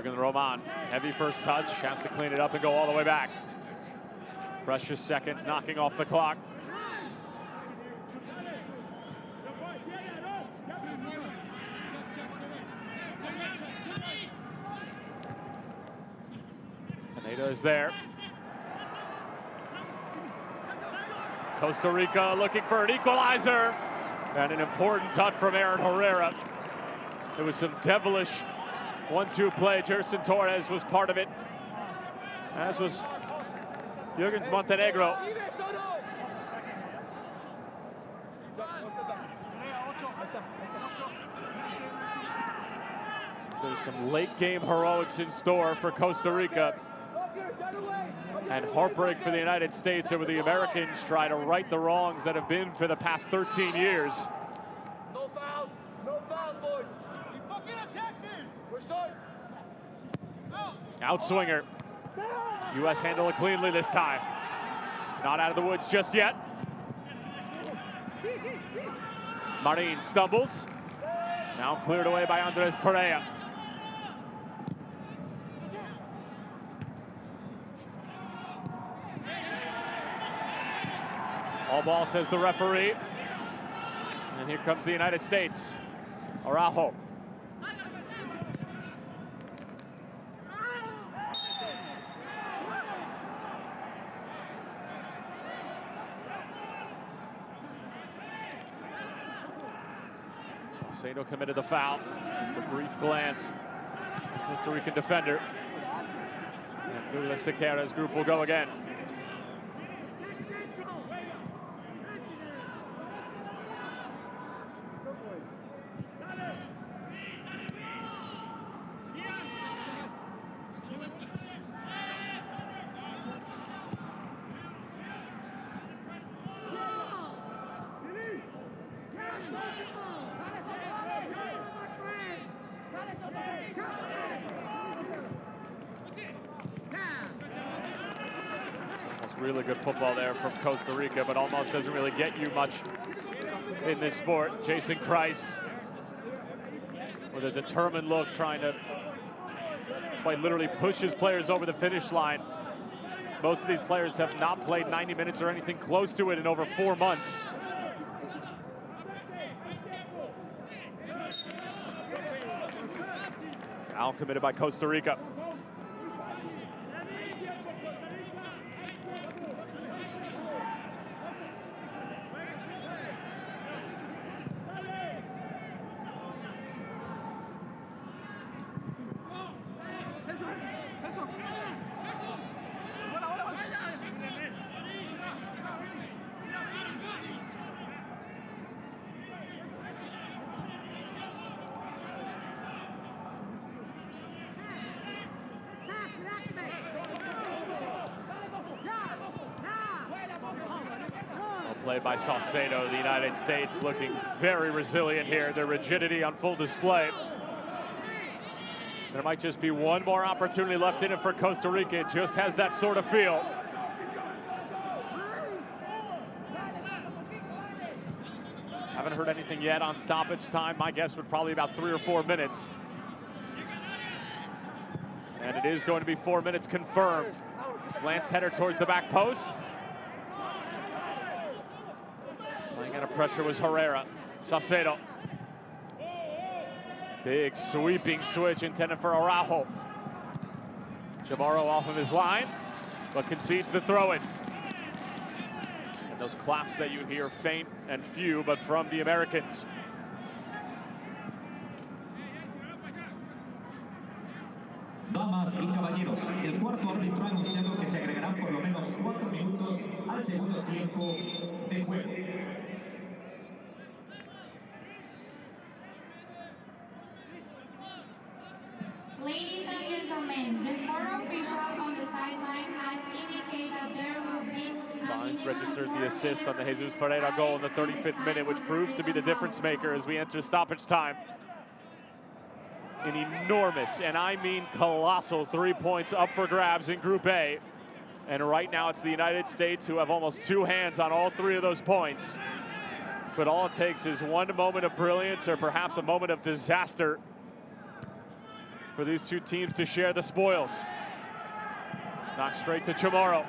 Jürgen Roman, heavy first touch, has to clean it up and go all the way back. Precious seconds knocking off the clock. Pineda is there. Costa Rica looking for an equalizer. And an important touch from Aaron Herrera. It was some devilish 1-2 play. Gerson Torres was part of it, as was Jürgens Montenegro. There's some late game heroics in store for Costa Rica. And heartbreak for the United States over the Americans try to right the wrongs that have been for the past 13 years. No fouls, boys. We fucking attack this. We're short. Outswinger. U.S. handle it cleanly this time. Not out of the woods just yet. Marin stumbles. Now cleared away by Andres Perea. All ball, says the referee. And here comes the United States. Araujo. Salcedo committed the foul. Just a brief glance. The Costa Rican defender. And Douglas Sequeira's group will go again. Really good football there from Costa Rica, but almost doesn't really get you much in this sport. Jason Kreis with a determined look, trying to quite literally push his players over the finish line. Most of these players have not played 90 minutes or anything close to it in over 4 months. Foul committed by Costa Rica. Played by Salcedo, the United States looking very resilient here. Their rigidity on full display. There might just be one more opportunity left in it for Costa Rica. It just has that sort of feel. Haven't heard anything yet on stoppage time. My guess would probably about 3 or 4 minutes. And it is going to be 4 minutes confirmed. Glanced header towards the back post. Playing under pressure was Herrera. Salcedo. Big sweeping switch intended for Araujo. Chavarro off of his line, but concedes the throw-in. And those claps that you hear, faint and few, but from the Americans. Damas y caballeros, el cuarto árbitro ha anunciado que se agregarán por lo menos 4 minutos al segundo tiempo de juego. Ladies and gentlemen, the four official on the sideline has indicated that there will be Vines registered the assist on the Jesus Ferreira goal in the 35th minute, which proves to be the difference maker as we enter stoppage time. An enormous, and I mean colossal, 3 points up for grabs in Group A. And right now it's the United States who have almost 2 hands on all 3 of those points. But all it takes is one moment of brilliance or perhaps a moment of disaster for these two teams to share the spoils. Knocked straight to Chamorro.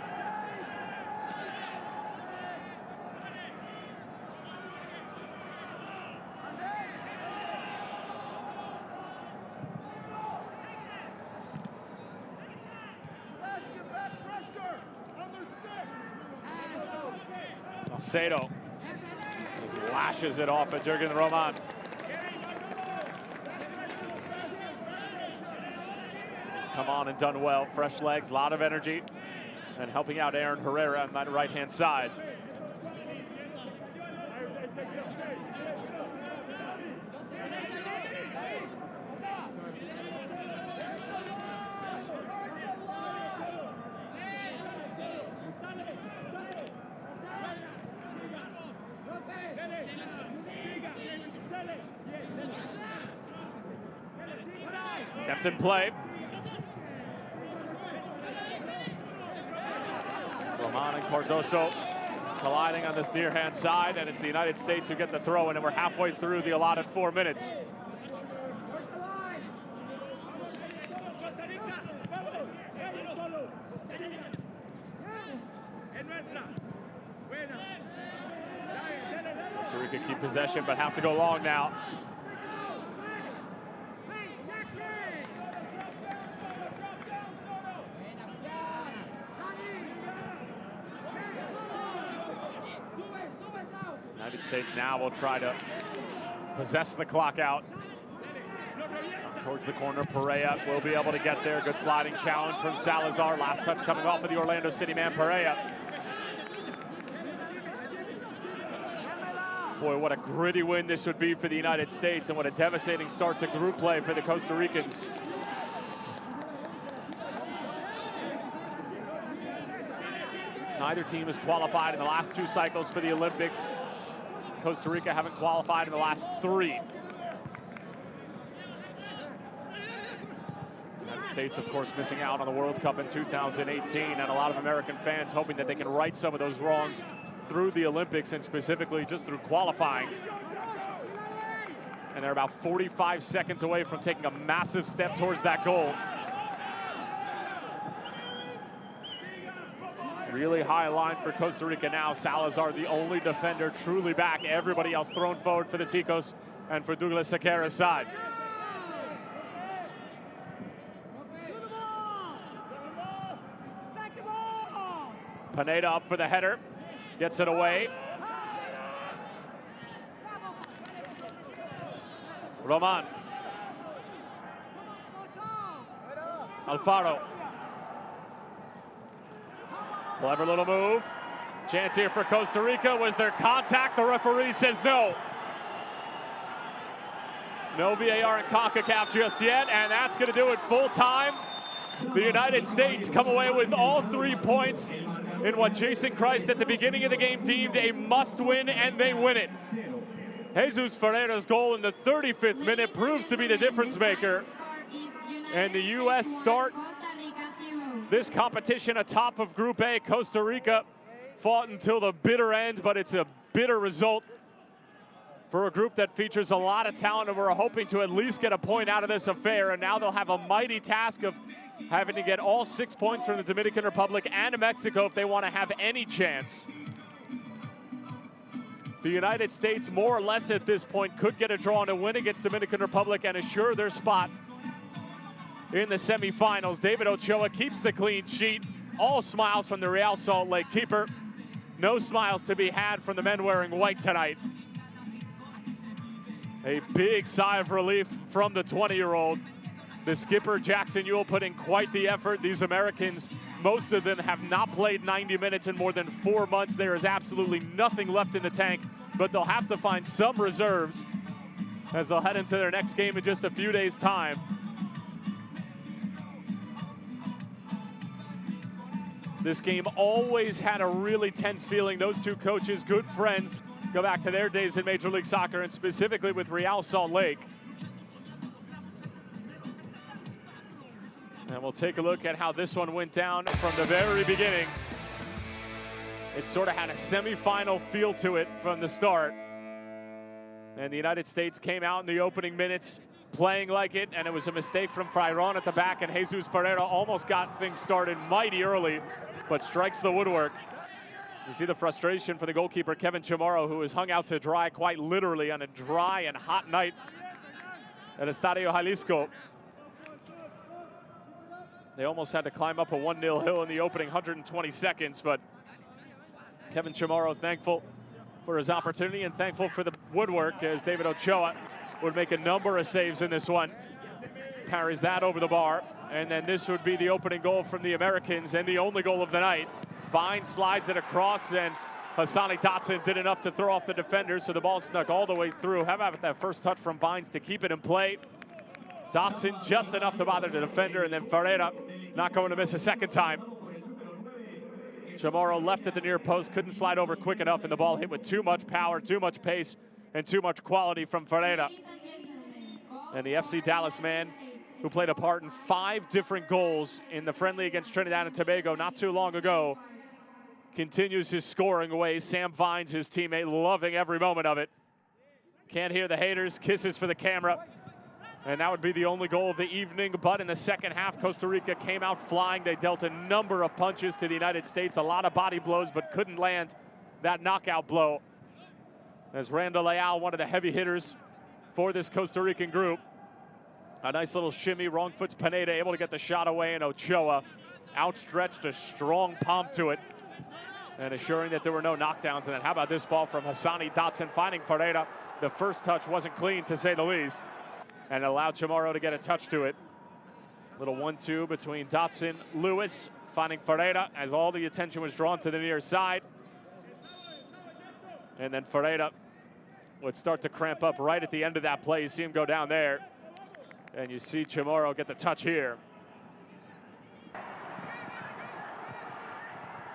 Salcedo just lashes it off at Jürgen Roman. He's come on and done well. Fresh legs, a lot of energy. And helping out Aaron Herrera on that right-hand side. Kept in play. Roman and Cardoso colliding on this near-hand side, and it's the United States who get the throw in, and we're halfway through the allotted 4 minutes. Costa Rica keep possession, but have to go long now. United States now will try to possess the clock out. Towards the corner, Perea will be able to get there. Good sliding challenge from Salazar. Last touch coming off of the Orlando City man, Perea. Boy, what a gritty win this would be for the United States, and what a devastating start to group play for the Costa Ricans. Neither team has qualified in the last 2 cycles for the Olympics. Costa Rica haven't qualified in the last 3. United States, of course, missing out on the World Cup in 2018, and a lot of American fans hoping that they can right some of those wrongs through the Olympics, and specifically just through qualifying. And they're about 45 seconds away from taking a massive step towards that goal. Really high line for Costa Rica now. Salazar, the only defender truly back. Everybody else thrown forward for the Ticos and for Douglas Sequeira's side. Pineda up for the header. Gets it away. Roman. Alfaro. Clever little move. Chance here for Costa Rica. Was there contact? The referee says no. No VAR in Concacaf just yet, and that's going to do it full time. The United States come away with all 3 points in what Jason Christ at the beginning of the game deemed a must-win, and they win it. Jesus Ferreira's goal in the 35th minute proves to be the difference maker. And the U.S. start this competition atop of Group A. Costa Rica fought until the bitter end, but it's a bitter result for a group that features a lot of talent, and we're hoping to at least get a point out of this affair. And now they'll have a mighty task of having to get all 6 points from the Dominican Republic and Mexico if they want to have any chance. The United States, more or less at this point, could get a draw and a win against Dominican Republic and assure their spot in the semifinals. David Ochoa keeps the clean sheet. All smiles from the Real Salt Lake keeper. No smiles to be had from the men wearing white tonight. A big sigh of relief from the 20-year-old. The skipper, Jackson Ewell, put in quite the effort. These Americans, most of them have not played 90 minutes in more than 4 months. There is absolutely nothing left in the tank, but they'll have to find some reserves as they'll head into their next game in just a few days' time. This game always had a really tense feeling. Those two coaches, good friends, go back to their days in Major League Soccer, and specifically with Real Salt Lake. And we'll take a look at how this one went down from the very beginning. It sort of had a semifinal feel to it from the start. And the United States came out in the opening minutes playing like it, and it was a mistake from Freiron at the back, and Jesus Ferreira almost got things started mighty early, but strikes the woodwork. You see the frustration for the goalkeeper, Kevin Chamorro, who was hung out to dry quite literally on a dry and hot night at Estadio Jalisco. They almost had to climb up a 1-0 hill in the opening 120 seconds, but Kevin Chamorro thankful for his opportunity and thankful for the woodwork, as David Ochoa would make a number of saves in this one. Parries that over the bar, and then this would be the opening goal from the Americans and the only goal of the night. Vine slides it across, and Hassani Dotson did enough to throw off the defender, so the ball snuck all the way through. How about that first touch from Vines to keep it in play? Dotson just enough to bother the defender, and then Ferreira not going to miss a second time. Chamorro left at the near post, couldn't slide over quick enough, and the ball hit with too much power, too much pace, and too much quality from Ferreira. And the FC Dallas man, who played a part in 5 different goals in the friendly against Trinidad and Tobago not too long ago, continues his scoring ways. Sam Vines, his teammate, loving every moment of it. Can't hear the haters, kisses for the camera. And that would be the only goal of the evening. But in the second half, Costa Rica came out flying. They dealt a number of punches to the United States, a lot of body blows, but couldn't land that knockout blow. As Randall Leal, one of the heavy hitters for this Costa Rican group. A nice little shimmy, wrong foot's Pineda, able to get the shot away, and Ochoa outstretched a strong palm to it and assuring that there were no knockdowns. And then how about this ball from Hassani Dotson finding Ferreira? The first touch wasn't clean, to say the least, and allowed Chamorro to get a touch to it. Little 1-2 between Dotson, Lewis, finding Ferreira as all the attention was drawn to the near side. And then Ferreira would start to cramp up right at the end of that play. You see him go down there, and you see Chamorro get the touch here.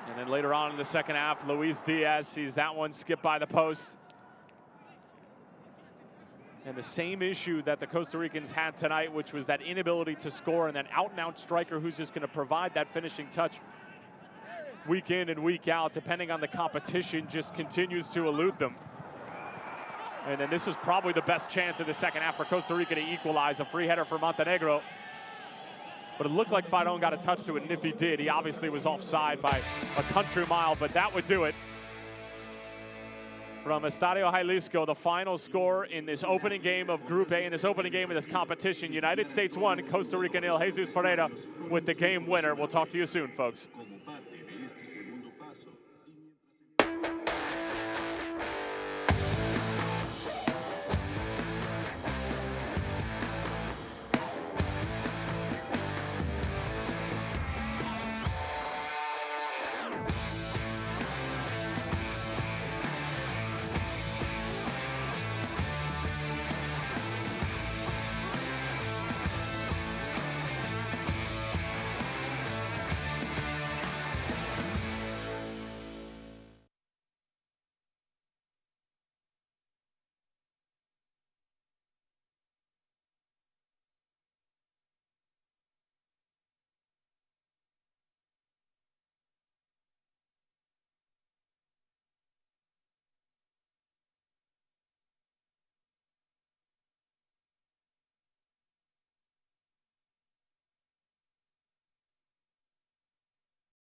And then later on in the second half, Luis Diaz sees that one skip by the post. And the same issue that the Costa Ricans had tonight, which was that inability to score, and that out-and-out striker who's just going to provide that finishing touch week in and week out, depending on the competition, just continues to elude them. And then this was probably the best chance of the second half for Costa Rica to equalize, a free header for Montenegro. But it looked like Freiron got a touch to it, and if he did, he obviously was offside by a country mile, but that would do it. From Estadio Jalisco, the final score in this opening game of Group A, in this opening game of this competition, United States 1, Costa Rica 0. Jesus Ferreira with the game winner. We'll talk to you soon, folks.